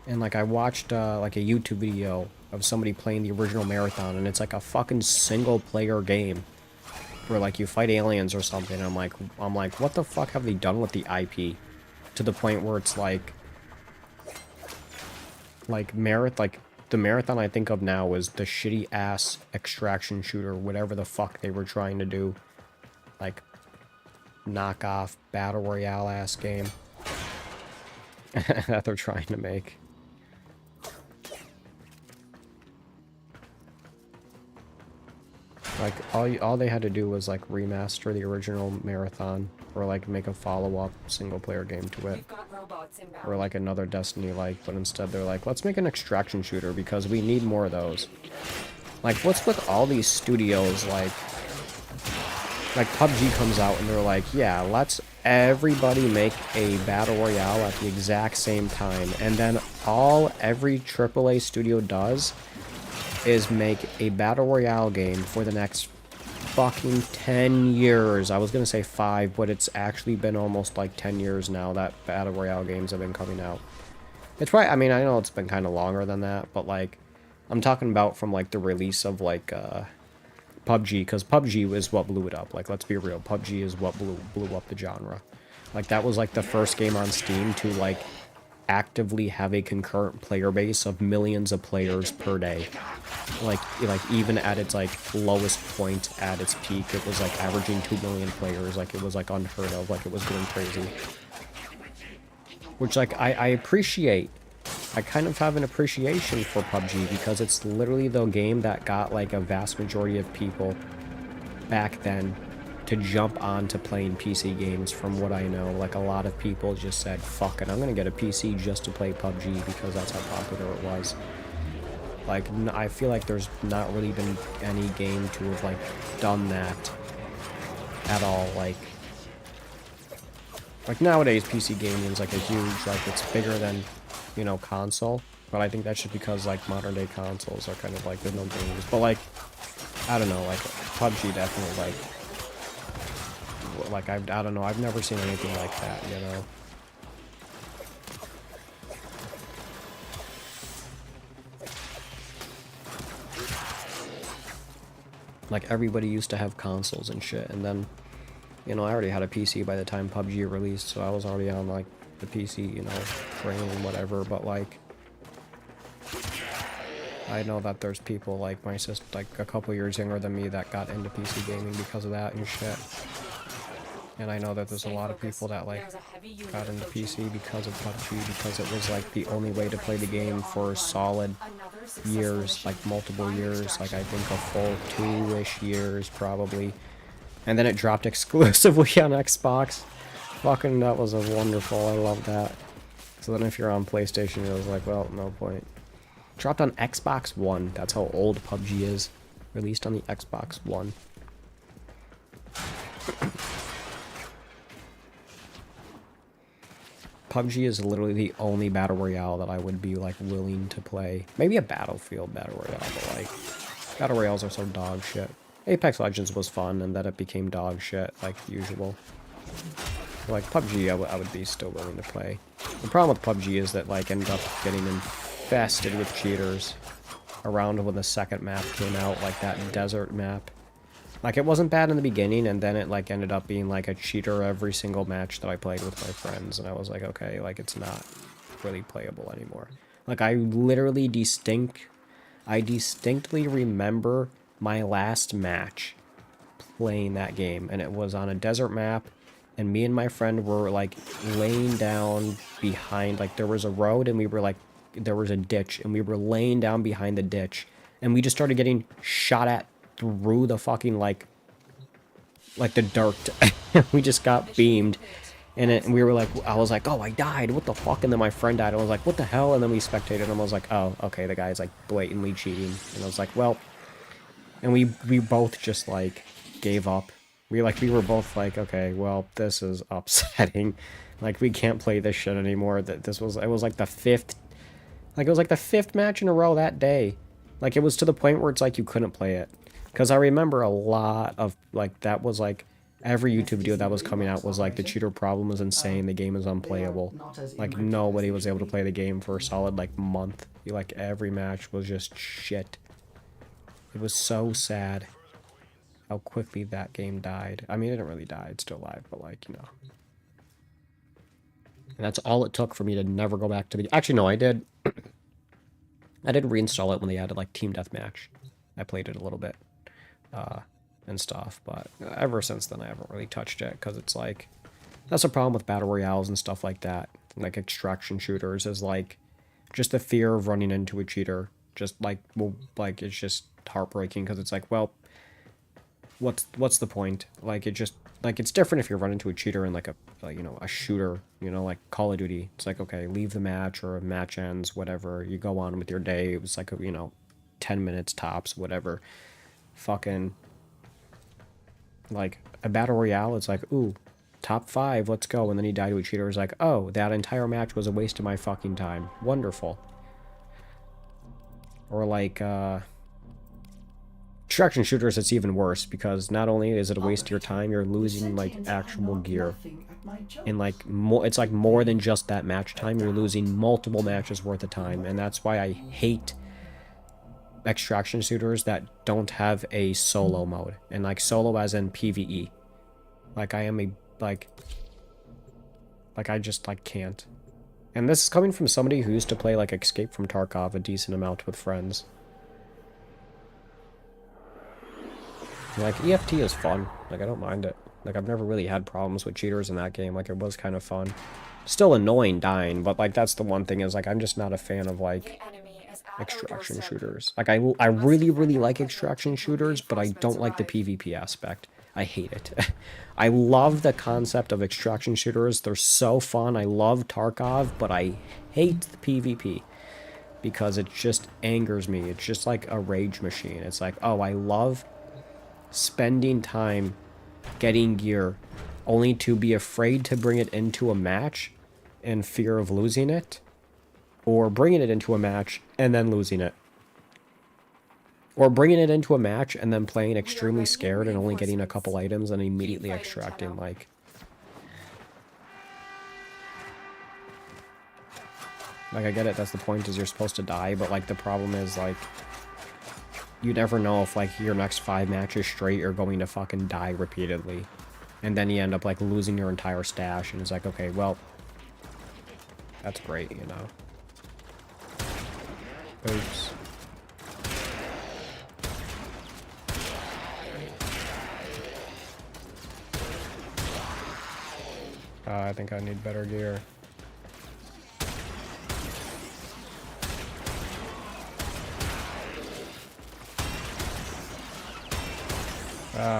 And like I watched like a YouTube video of somebody playing the original Marathon and it's like a fucking single player game where like you fight aliens or something. And I'm like, what the fuck have they done with the IP? To the point where it's like the Marathon I think of now is the shitty ass extraction shooter, whatever the fuck they were trying to do. Like knockoff battle royale ass game that they're trying to make. Like, all they had to do was, like, remaster the original Marathon, or, like, make a follow-up single-player game to it. We've got robots inbound. Or, like, another Destiny-like, but instead they're like, let's make an extraction shooter, because we need more of those. Like, what's with all these studios, like PUBG comes out and they're like, yeah, let's everybody make a battle royale at the exact same time, and then every AAA studio does is make a battle royale game for the next fucking 10 years. I was gonna say 5, but it's actually been almost like 10 years now that battle royale games have been coming out. It's probably, I mean, I know it's been kind of longer than that, but like, I'm talking about from like the release of like PUBG, because PUBG is what blew it up. Like, let's be real, PUBG is what blew up the genre. Like, that was like the first game on Steam to like actively have a concurrent player base of millions of players per day. Like even at its like lowest point, at its peak, it was like averaging 2 million players. Like, it was like unheard of. Like, it was going crazy. Which, like, I appreciate. I kind of have an appreciation for PUBG, because it's literally the game that got like a vast majority of people back then to jump on to playing PC games. From what I know, like, a lot of people just said, fuck it, I'm gonna get a PC just to play PUBG, because that's how popular it was. Like, I feel like there's not really been any game to have like done that at all. Like nowadays PC gaming is like a huge, like, it's bigger than, you know, console, but I think that's just because like modern day consoles are kind of like, there's no games. But like, I don't know, like PUBG definitely like I don't know, I've never seen anything like that, you know. Like, everybody used to have consoles and shit, and then, you know, I already had a PC by the time PUBG released, so I was already on like the PC, you know, train and whatever. But like, I know that there's people like my sister, like a couple years younger than me, that got into PC gaming because of that and shit. And I know that there's a lot of people that like got into PC because of PUBG, because it was like the only way to play the game for solid years, like multiple years, like I think a full 2-ish years probably. And then it dropped exclusively on Xbox. Fucking, that was a wonderful, I love that. So then if you're on PlayStation, it was like, well, no point. Dropped on Xbox One, that's how old PUBG is. Released on the Xbox One. PUBG is literally the only battle royale that I would be like willing to play. Maybe a Battlefield battle royale, but like, battle royales are so dog shit. Apex Legends was fun, and then it became dog shit, like usual. Like, PUBG, I would be still willing to play. The problem with PUBG is that, like, ended up getting infested with cheaters around when the second map came out, like that desert map. Like, it wasn't bad in the beginning, and then it, like, ended up being, like, a cheater every single match that I played with my friends, and I was like, okay, like, it's not really playable anymore. Like, I distinctly remember my last match playing that game, and it was on a desert map, and me and my friend were like laying down behind, like, there was a road, and we were like, there was a ditch, and we were laying down behind the ditch, and we just started getting shot at through the fucking like the dirt. We just got beamed, and we were like, I was like, oh, I died, what the fuck? And then my friend died. I was like, what the hell? And then we spectated him. I was like, oh, okay, the guy's like blatantly cheating. And I was like, well, and we both just like gave up. We were both like, okay, well, this is upsetting. Like, we can't play this shit anymore. It was like the fifth match in a row that day. Like, it was to the point where it's like you couldn't play it. Because I remember a lot of, like, that was like, every YouTube video that was coming out was like, the cheater problem is insane, the game is unplayable. Like, nobody was able to play the game for a solid, like, month. Like, every match was just shit. It was so sad how quickly that game died. I mean, it didn't really die, it's still alive, but, like, you know. And that's all it took for me to never go back to the... Actually, no, I did reinstall it when they added, like, Team Deathmatch. I played it a little bit. And stuff, but ever since then I haven't really touched it, because it's like, that's a problem with battle royales and stuff like that, like extraction shooters, is like, just the fear of running into a cheater, just like, well, like, it's just heartbreaking, because it's like, well, what's the point? Like, it just, like, it's different if you run into a cheater in, like, you know, a shooter, you know, like Call of Duty. It's like, okay, leave the match, or a match ends, whatever. You go on with your day. It was like, you know, 10 minutes tops, whatever. Fucking, like, a battle royale, it's like, ooh, top 5, let's go. And then you die to a cheater. It's like, oh, that entire match was a waste of my fucking time. Wonderful. Or like, extraction shooters, it's even worse, because not only is it a waste of your time, you're losing, like, actual gear. And, like, it's like more than just that match time. You're losing multiple matches worth of time. And that's why I hate extraction shooters that don't have a solo mode. And, like, solo as in PvE. Like, I am a, like, I just, like, can't. And this is coming from somebody who used to play, like, Escape from Tarkov a decent amount with friends. Like, EFT is fun. Like, I don't mind it. Like, I've never really had problems with cheaters in that game. Like, it was kind of fun. Still annoying dying, but, like, that's the one thing is, like, I'm just not a fan of, like, extraction shooters. Like, I really, really like extraction shooters, but I don't like the PvP aspect. I hate it. I love the concept of extraction shooters. They're so fun. I love Tarkov, but I hate the PvP. Because it just angers me. It's just like a rage machine. It's like, oh, I love spending time getting gear only to be afraid to bring it into a match in fear of losing it, or bringing it into a match and then losing it, or bringing it into a match and then playing extremely scared and only getting a couple items and immediately extracting. Like I get it, that's the point, is you're supposed to die, but like the problem is, like, you never know if, like, your next 5 matches straight you're going to fucking die repeatedly. And then you end up, like, losing your entire stash, and it's like, okay, well, that's great, you know. Oops. I think I need better gear.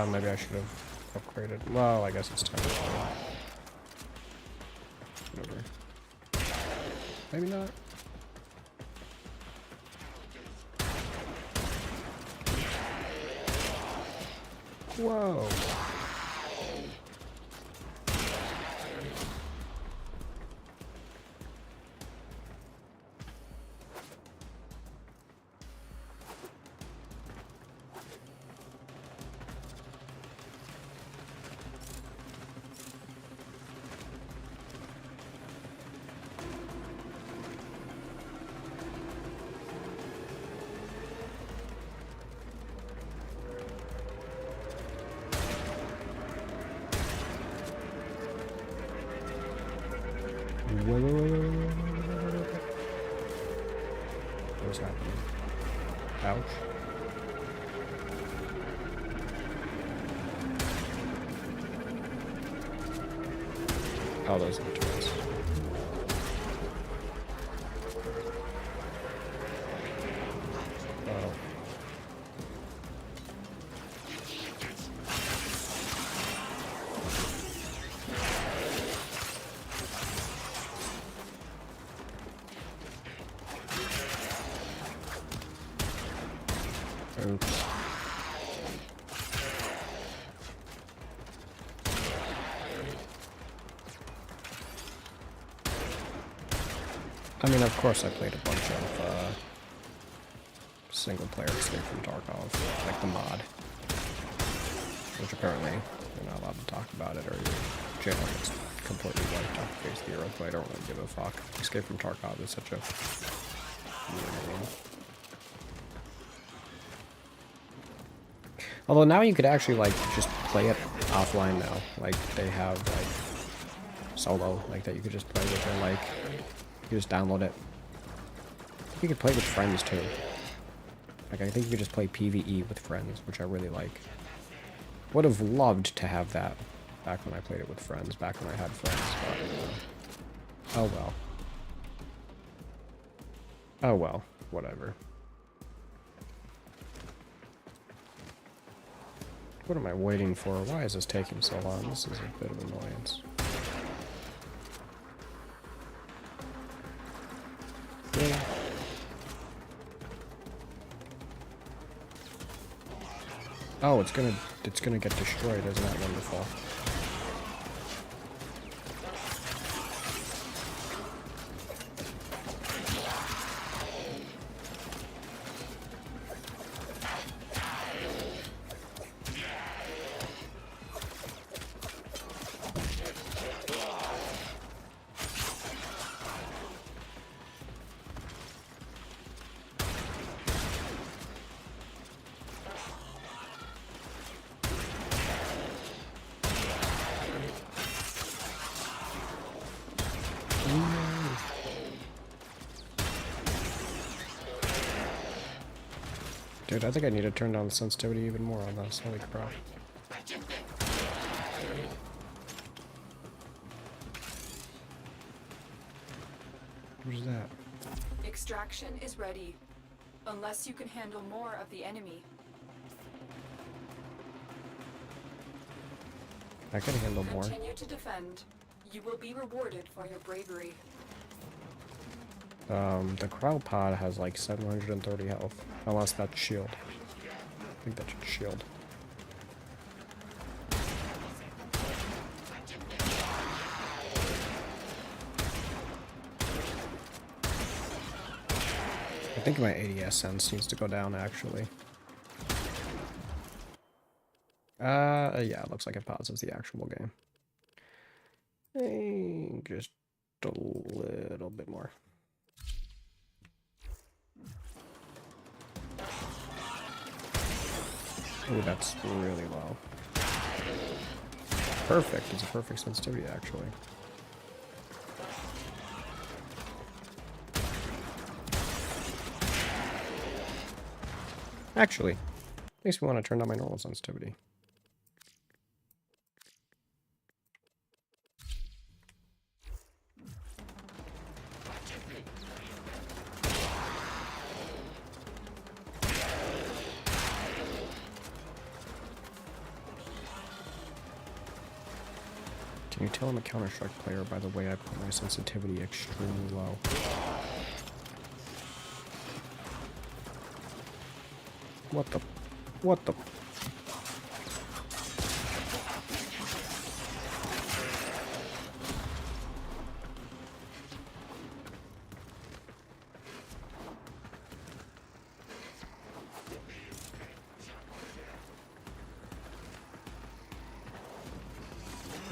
Maybe I should have upgraded. Well, I guess it's time to go. Whatever. Maybe not. Whoa. What's happening? Ouch. Oh, those are the turrets. Oh. Oops. I mean, of course I played a bunch of single-player Escape from Tarkov, like the mod. Which apparently you're not allowed to talk about it, or your channel gets completely wiped off the face of the earth, but I don't really give a fuck. Escape from Tarkov is such a weird game. Although now you could actually, like, just play it offline now. Like, they have, like, solo, like, that you could just play with, or, like, you just download it. You could play with friends, too. Like, I think you could just play PvE with friends, which I really like. Would have loved to have that back when I played it with friends, back when I had friends, but, oh well. Oh well, whatever. What am I waiting for? Why is this taking so long? This is a bit of annoyance. Yeah. Oh, it's gonna get destroyed, isn't that wonderful? Dude, I think I need to turn down the sensitivity even more on this. Holy crap. What is that? Extraction is ready. Unless you can handle more of the enemy. I can handle more. Continue to defend. You will be rewarded for your bravery. The crowd pod has like 730 health. Unless that's shield. I think that's shield. I think my ADS sense needs to go down actually. Yeah, it looks like it pauses the actual game. Just a little bit more. Ooh, that's really low. Perfect. It's a perfect sensitivity, actually. Actually, makes me want to turn down my normal sensitivity. Can you tell I'm a Counter-Strike player by the way I put my sensitivity extremely low? What the? What the?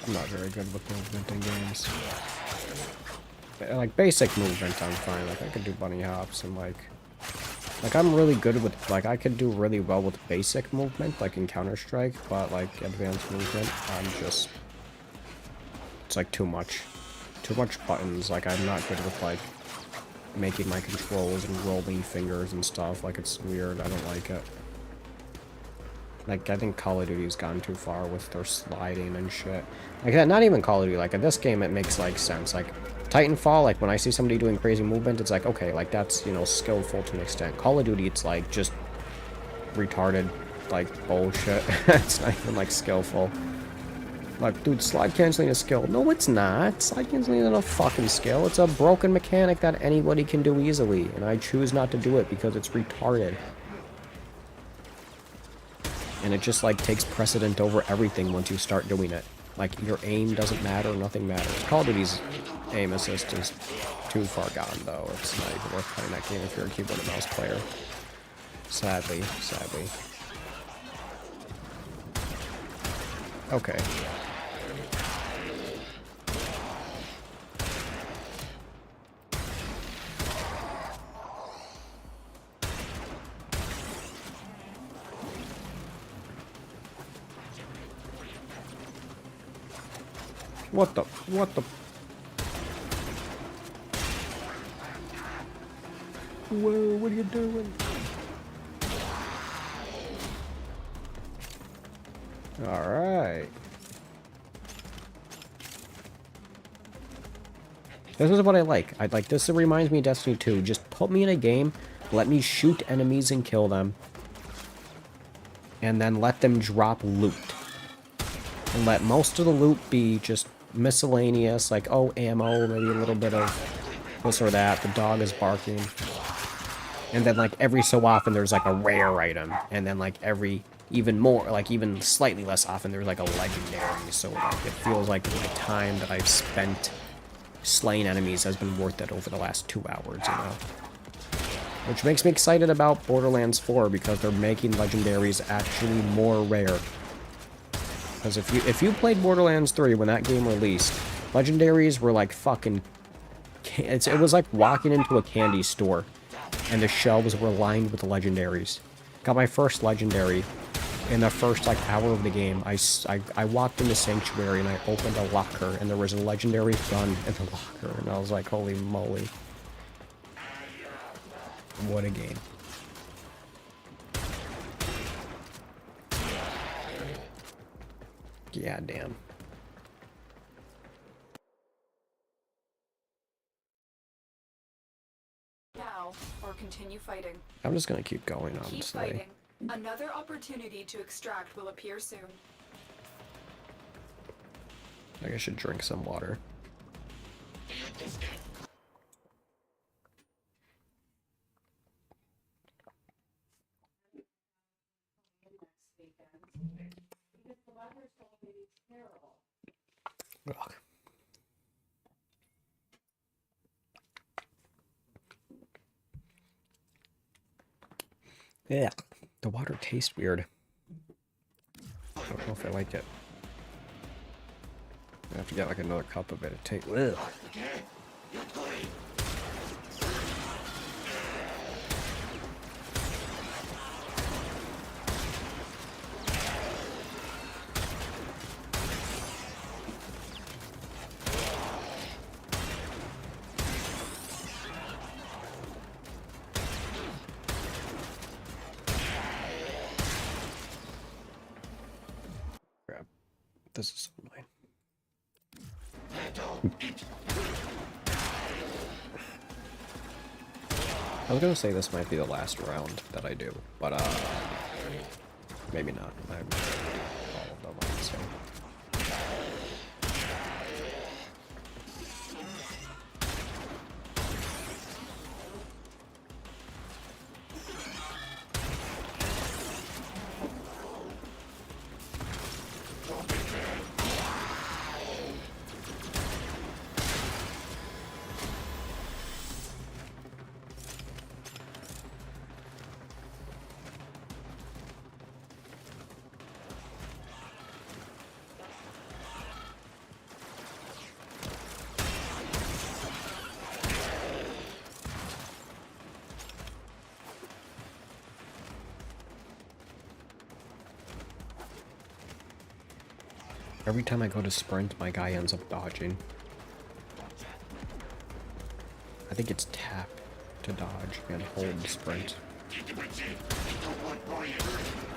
I'm not very good with movement in games. Like, basic movement, I'm fine. Like, I could do bunny hops and, like, I'm really good with, like, I could do really well with basic movement, like in Counter-Strike, but, like, advanced movement, I'm just, it's, like, too much. Too much buttons. Like, I'm not good with, like, making my controls and rolling fingers and stuff. Like, it's weird. I don't like it. Like, I think Call of Duty's gone too far with their sliding and shit. Like, not even Call of Duty. Like, in this game, it makes, like, sense. Like, Titanfall, like, when I see somebody doing crazy movement, it's like, okay, like, that's, you know, skillful to an extent. Call of Duty, it's, like, just retarded, like, bullshit. It's not even, like, skillful. Like, dude, slide canceling is skill. No, it's not. Slide canceling isn't a fucking skill. It's a broken mechanic that anybody can do easily. And I choose not to do it because it's retarded. And it just, like, takes precedent over everything once you start doing it. Like, your aim doesn't matter, nothing matters. Call of Duty's aim assist is too far gone, though. It's not even worth playing that game if you're a keyboard and mouse player. Sadly, sadly. Okay. What the? What the? Whoa, what are you doing? Alright. This is what I like. I like this. It reminds me of Destiny 2. Just put me in a game, let me shoot enemies and kill them. and then let them drop loot. And let most of the loot be just miscellaneous, like, oh, ammo, maybe a little bit of this or that, the dog is barking. And then, like, every so often there's, like, a rare item. And then, like, even more, like, even slightly less often there's, like, a legendary. So, like, it feels like the time that I've spent slaying enemies has been worth it over the last 2 hours, you know? Which makes me excited about Borderlands 4, because they're making legendaries actually more rare. Because if you played Borderlands 3 when that game released, legendaries were like fucking... It was like walking into a candy store, and the shelves were lined with legendaries. Got my first legendary in the first like hour of the game. I walked into Sanctuary and I opened a locker, and there was a legendary gun in the locker, and I was like, holy moly. What a game. Yeah, damn. Now, or continue fighting. I'm just gonna keep going, Keep honestly. fighting. Another opportunity to extract will appear soon. I think I should drink some water. Ugh. Yeah, the water tastes weird. I don't know if I like it. I have to get like another cup of it. It tastes. Ugh. Crap. This is so annoying. I was gonna say this might be the last round that I do, but maybe not. I'm all of them, I would say. Every time I go to sprint, my guy ends up dodging. I think it's tap to dodge and hold sprint.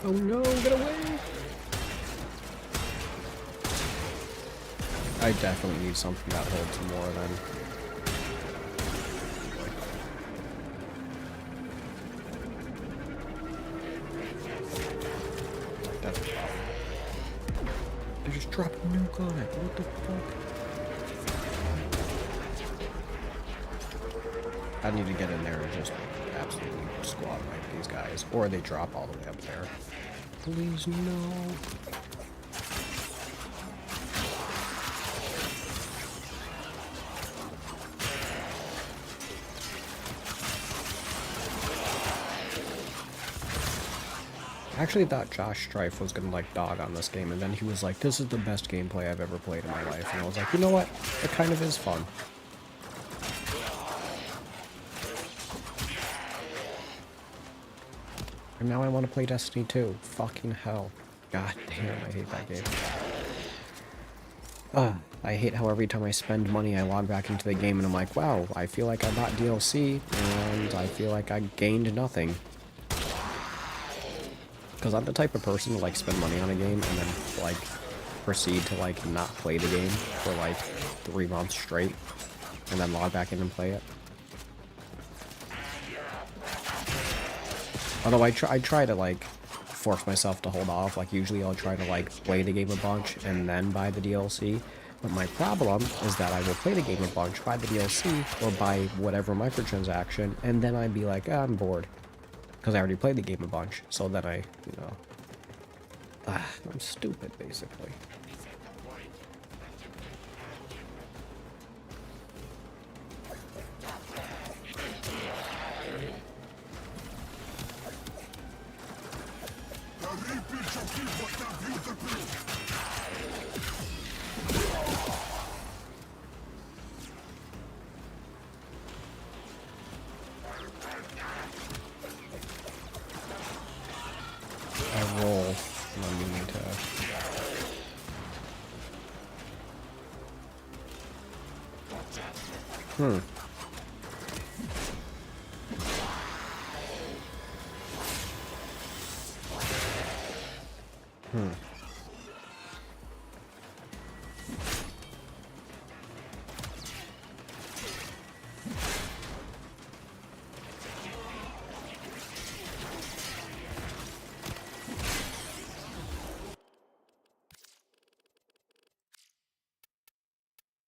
Oh no, get away! I definitely need something that holds more than... That's a problem. They just dropped a nuke on it. What the fuck? I need to get in there and just absolutely squad wipe these guys. Or they drop all the way up there. Please, no. I actually thought Josh Strife was gonna like dog on this game, and then he was like, this is the best gameplay I've ever played in my life. And I was like, you know what? It kind of is fun. And now I want to play Destiny 2. Fucking hell. God damn, I hate that game. I hate how every time I spend money, I log back into the game and I'm like, wow, I feel like I bought DLC, and I feel like I gained nothing. Because I'm the type of person to, like, spend money on a game and then, like, proceed to, like, not play the game for, like, 3 months straight, and then log back in and play it. Although I try to, like, force myself to hold off. Like, usually I'll try to, like, play the game a bunch and then buy the DLC. But my problem is that I will play the game a bunch, buy the DLC, or buy whatever microtransaction, and then I'd be like, I'm bored. Because I already played the game a bunch. So then I, you know... I'm stupid, basically. I roll when I'm meaning to.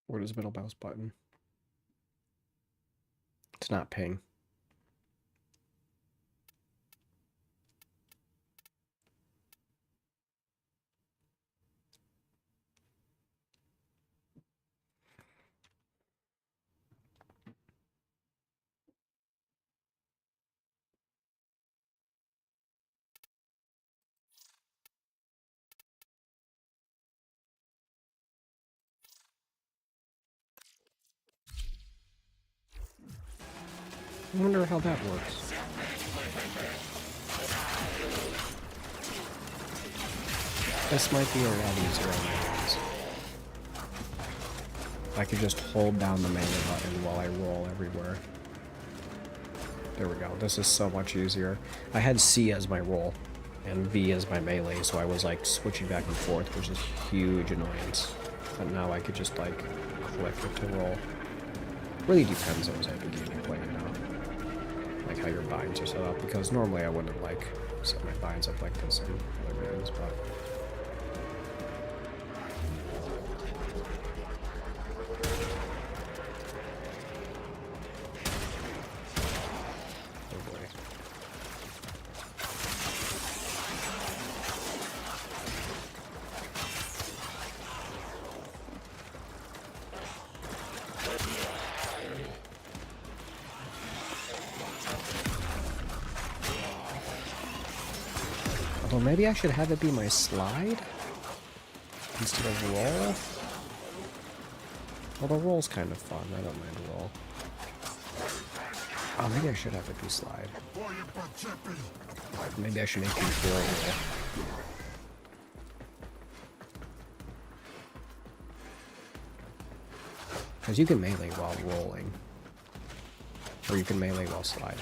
Where is middle mouse button? It's not ping. I wonder how that works. This might be a lot easier on my hands. I could just hold down the melee button while I roll everywhere. There we go. This is so much easier. I had C as my roll and V as my melee, so I was like switching back and forth, which is huge annoyance. But now I could just like click it to roll. Really depends on what type of game you're playing now. Like how your binds are set up, because normally I wouldn't like set my binds up like this in other games, but oh boy. Although maybe I should have it be my slide instead of roll. Although roll's kind of fun, I don't mind roll. Oh, maybe I should have it be slide. Maybe I should make control roll. Because you can melee while rolling. Or you can melee while sliding.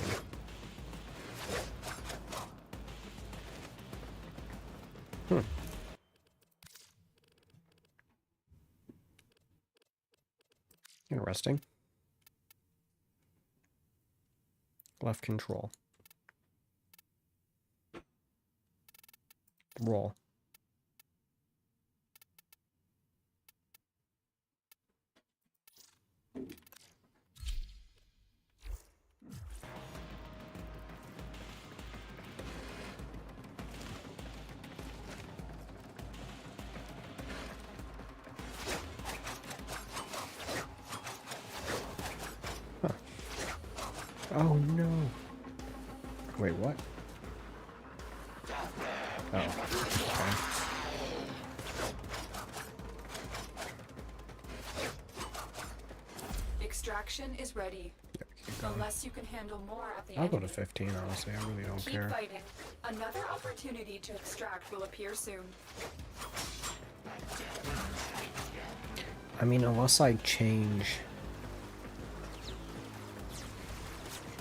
Interesting. Left control. Roll. Oh no. Wait, what? Oh, okay. Extraction is ready. Unless you can handle more at the end. I'll go to 15, honestly. I really don't Keep care. fighting. Another opportunity to extract will appear soon. I mean, unless I change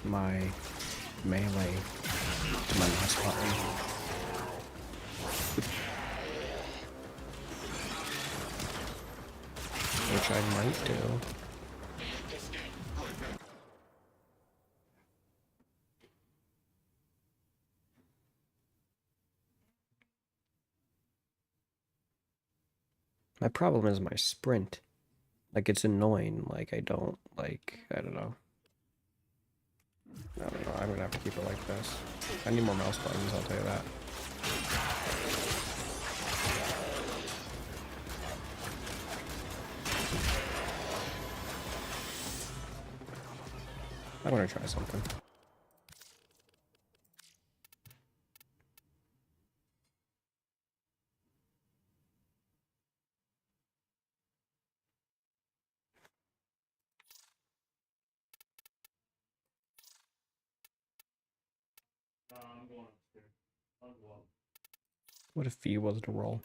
my melee to my mouse button. Which I might do. My problem is my sprint. Like, it's annoying. Like, I don't know. I don't know. I'm gonna have to keep it like this. I need more mouse buttons, I'll tell you that. I'm gonna try something. What if V was to roll?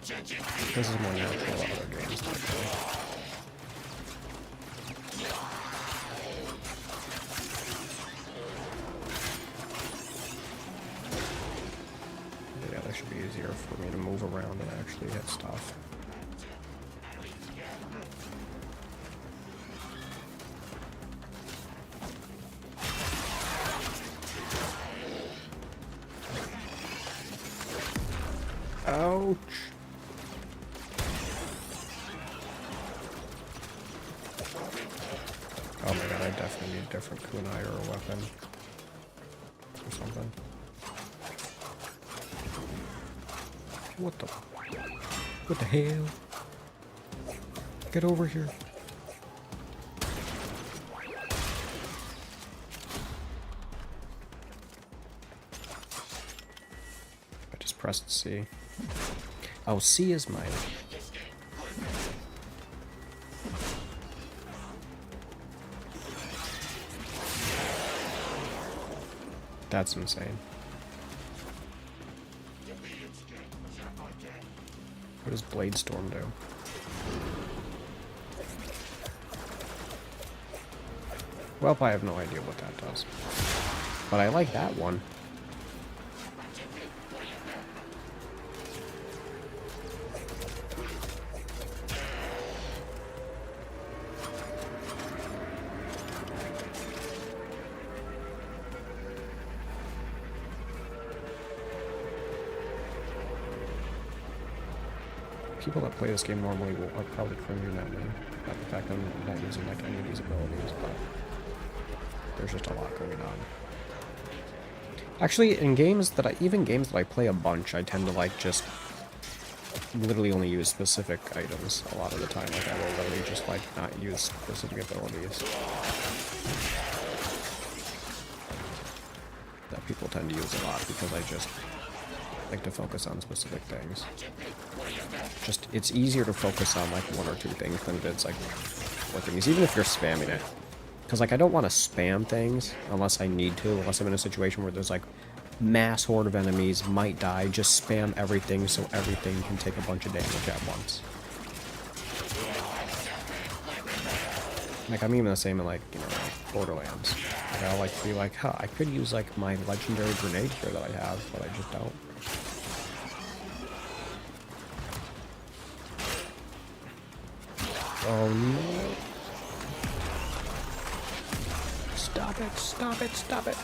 This is more natural than other games, actually. Yeah, that should be easier for me to move around and actually hit stuff. Ouch! Oh my god, I definitely need a different kunai or a weapon. Or something. What the... What the hell? Get over here. I just pressed C. Oh, C is mine. That's insane. What does Blade Storm do? Well, I have no idea what that does. But I like that one. People that play this game normally are probably cringing at me at the fact that I'm not using like any of these abilities, but there's just a lot going on. Actually, in games that even games that I play a bunch, I tend to like just literally only use specific items a lot of the time. Like I will literally just like not use specific abilities that people tend to use a lot because I just like to focus on specific things. Just, it's easier to focus on like one or two things than it is like four things, even if you're spamming it. Because like I don't want to spam things unless I need to, unless I'm in a situation where there's like mass horde of enemies, might die, just spam everything so everything can take a bunch of damage at once. Like I'm even the same in like, you know, like Borderlands. Like I'll like be like, huh, I could use like my legendary grenade here that I have, but I just don't. Oh no. Stop it, stop it, stop it.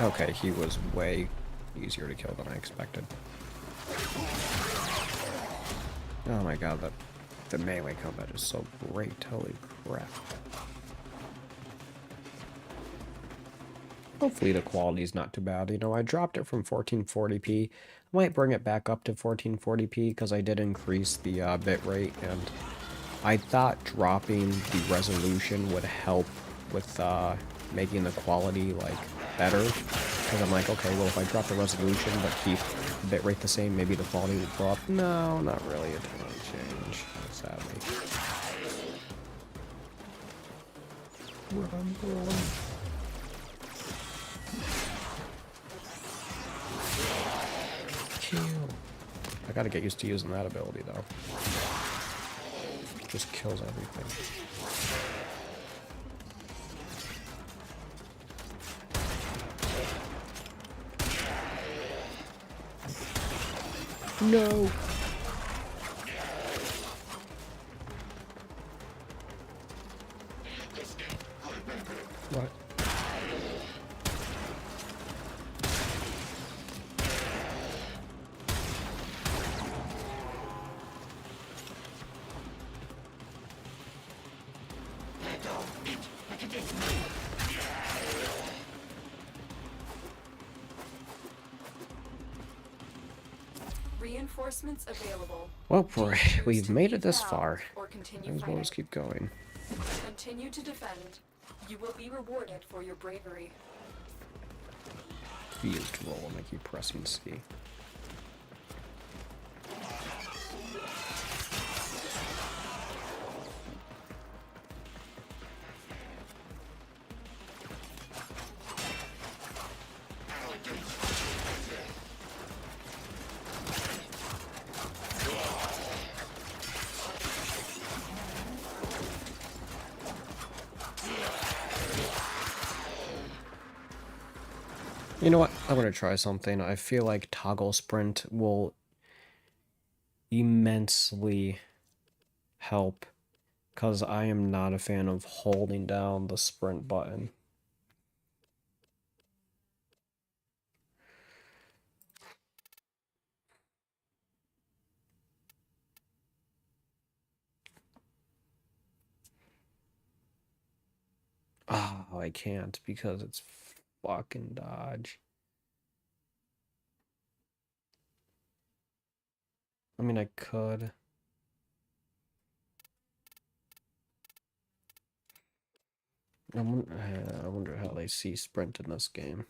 Okay, he was way easier to kill than I expected. Oh my god, the melee combat is so great, holy crap. Hopefully the quality's not too bad. You know, I dropped it from 1440p. I might bring it back up to 1440p because I did increase the bitrate, and I thought dropping the resolution would help with making the quality like better. Because I'm like, okay, well if I drop the resolution but keep the bitrate the same, maybe the quality would go up. No, not really. It didn't really change, sadly. Run. I gotta get used to using that ability though. It just kills everything. No! What? Reinforcements available. Well, Do you choose we've to made it leave this now far. or continue Might as well fighting? just keep going. Continue to defend. You will be rewarded for your bravery. V is to roll, and I keep pressing C. You know what? I'm gonna try something. I feel like toggle sprint will immensely help, because I am not a fan of holding down the sprint button. Oh, I can't because it's fucking dodge. I mean, I could. I wonder how they see sprint in this game.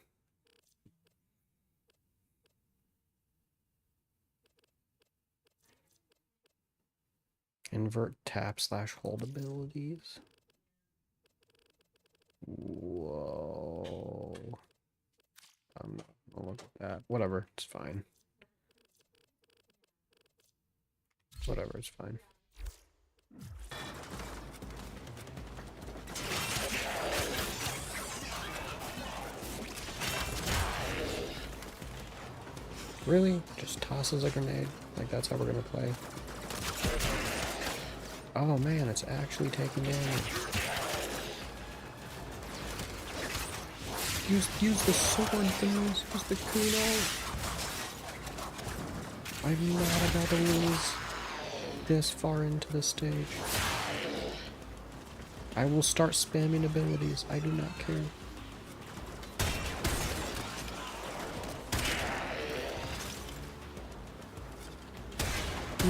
Invert tap/hold abilities. Whoa. I'm not gonna look at that. Whatever, it's fine. Whatever, it's fine. Really? Just tosses a grenade? Like that's how we're gonna play? Oh man, it's actually taking damage. Use the sword, things. Use the kuno. I'm not about to lose this far into the stage. I will start spamming abilities. I do not care.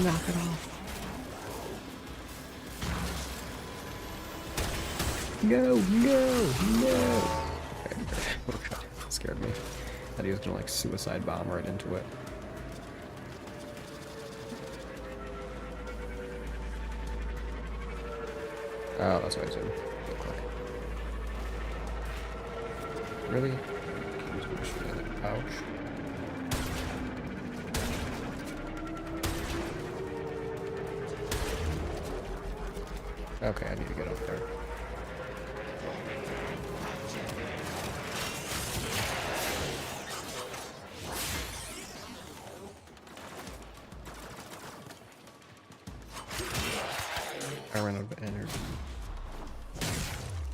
Knock it off. No, no, no. Okay, that scared me. I thought he was gonna like suicide bomb right into it. Oh, that's what I said. Really? Use my shit in a pouch. Okay, I need to get up there. I ran out of energy.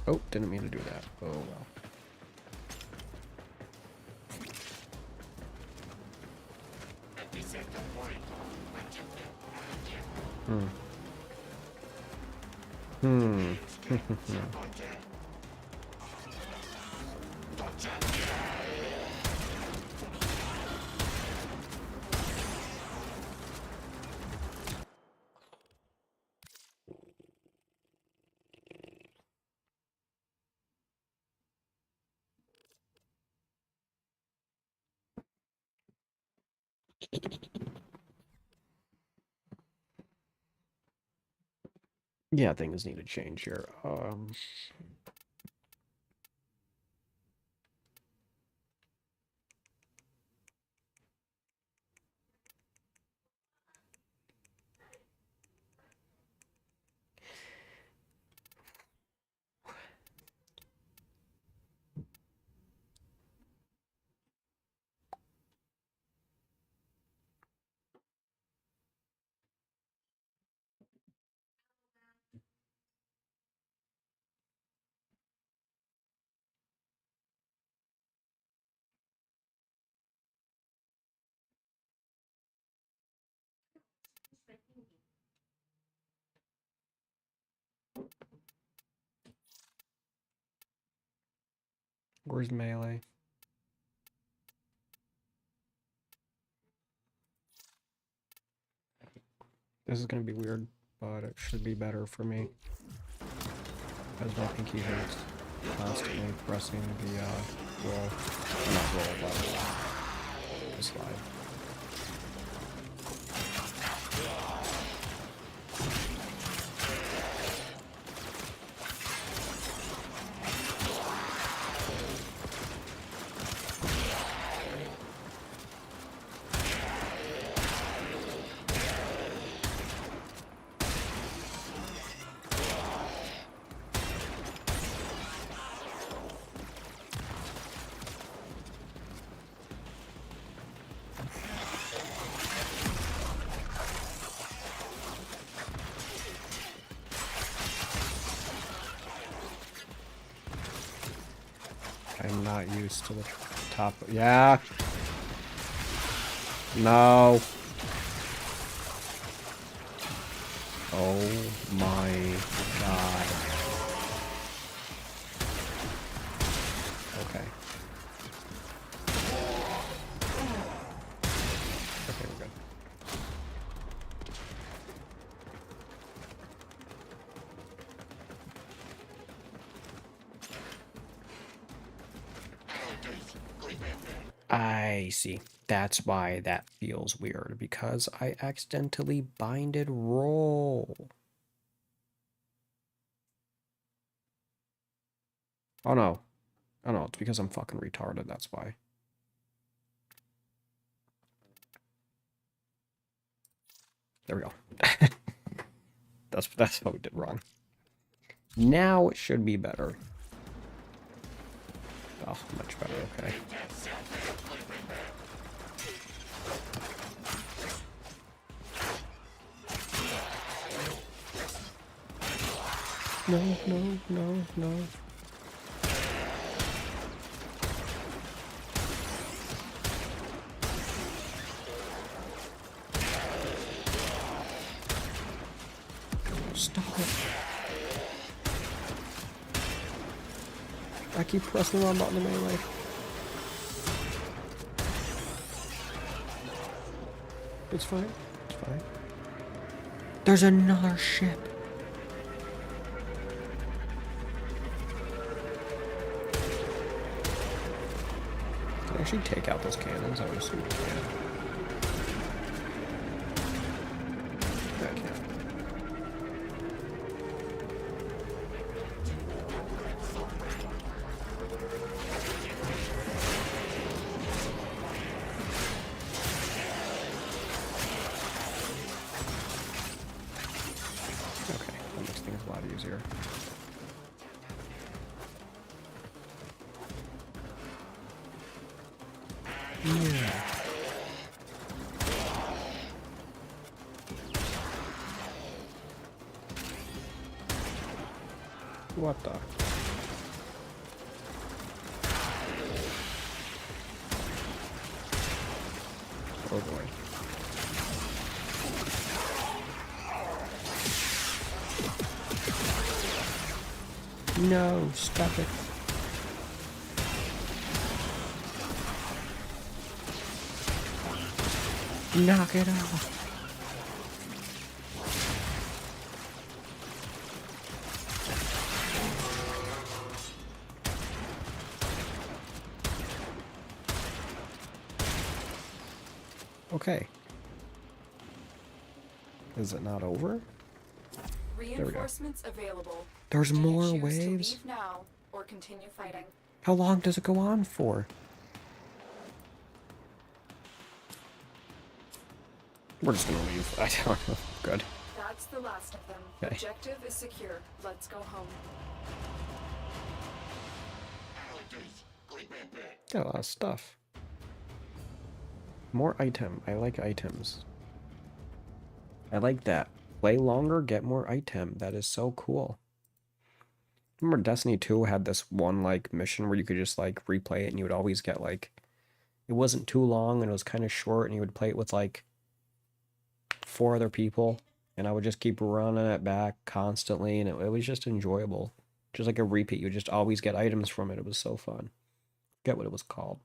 Oh, didn't mean to do that. Oh well. Hmm. Hmm. Yeah, things need to change here. Where's melee? This is gonna be weird, but it should be better for me. Because my pinky hurts constantly pressing the roll. Not roll, but the slide. I'm not used to the top. Yeah. No. Oh my god. Okay. Okay, we're good. I see. That's why that feels weird, because I accidentally binded roll. Oh no. Oh no, it's because I'm fucking retarded, that's why. There we go. That's what we did wrong. Now it should be better. Oh, much better, okay. No, no, no, no. Stop it. I keep pressing the wrong button in melee. It's fine. It's fine. There's another ship. Can I actually take out those cannons? I would assume I can. Yeah, I can. Okay, that makes things a lot easier. Yeah. What the? Oh boy. No, stop it. Knock it off. Okay. Is it not over? Reinforcements available. There's Do you more choose to waves? leave now or continue fighting? How long does it go on for? We're just gonna leave. I don't know. Good. That's the last of them. Okay. Objective is secure. Let's go home. Got a lot of stuff. More item. I like items. I like that. Play longer, get more item. That is so cool. Remember Destiny 2 had this one like mission where you could just like replay it and you would always get like, it wasn't too long and it was kind of short and you would play it with like 4 other people and I would just keep running it back constantly and it was just enjoyable. Just like a repeat. You would just always get items from it. It was so fun. forget what it was called.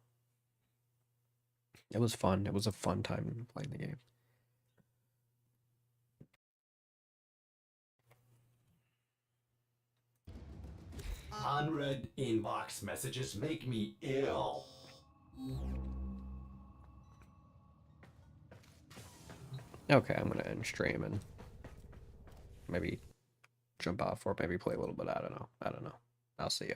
It was fun. It was a fun time playing the game. Unread inbox messages make me ill. Okay, I'm gonna end stream and maybe jump off or maybe play a little bit. I don't know. I'll see you.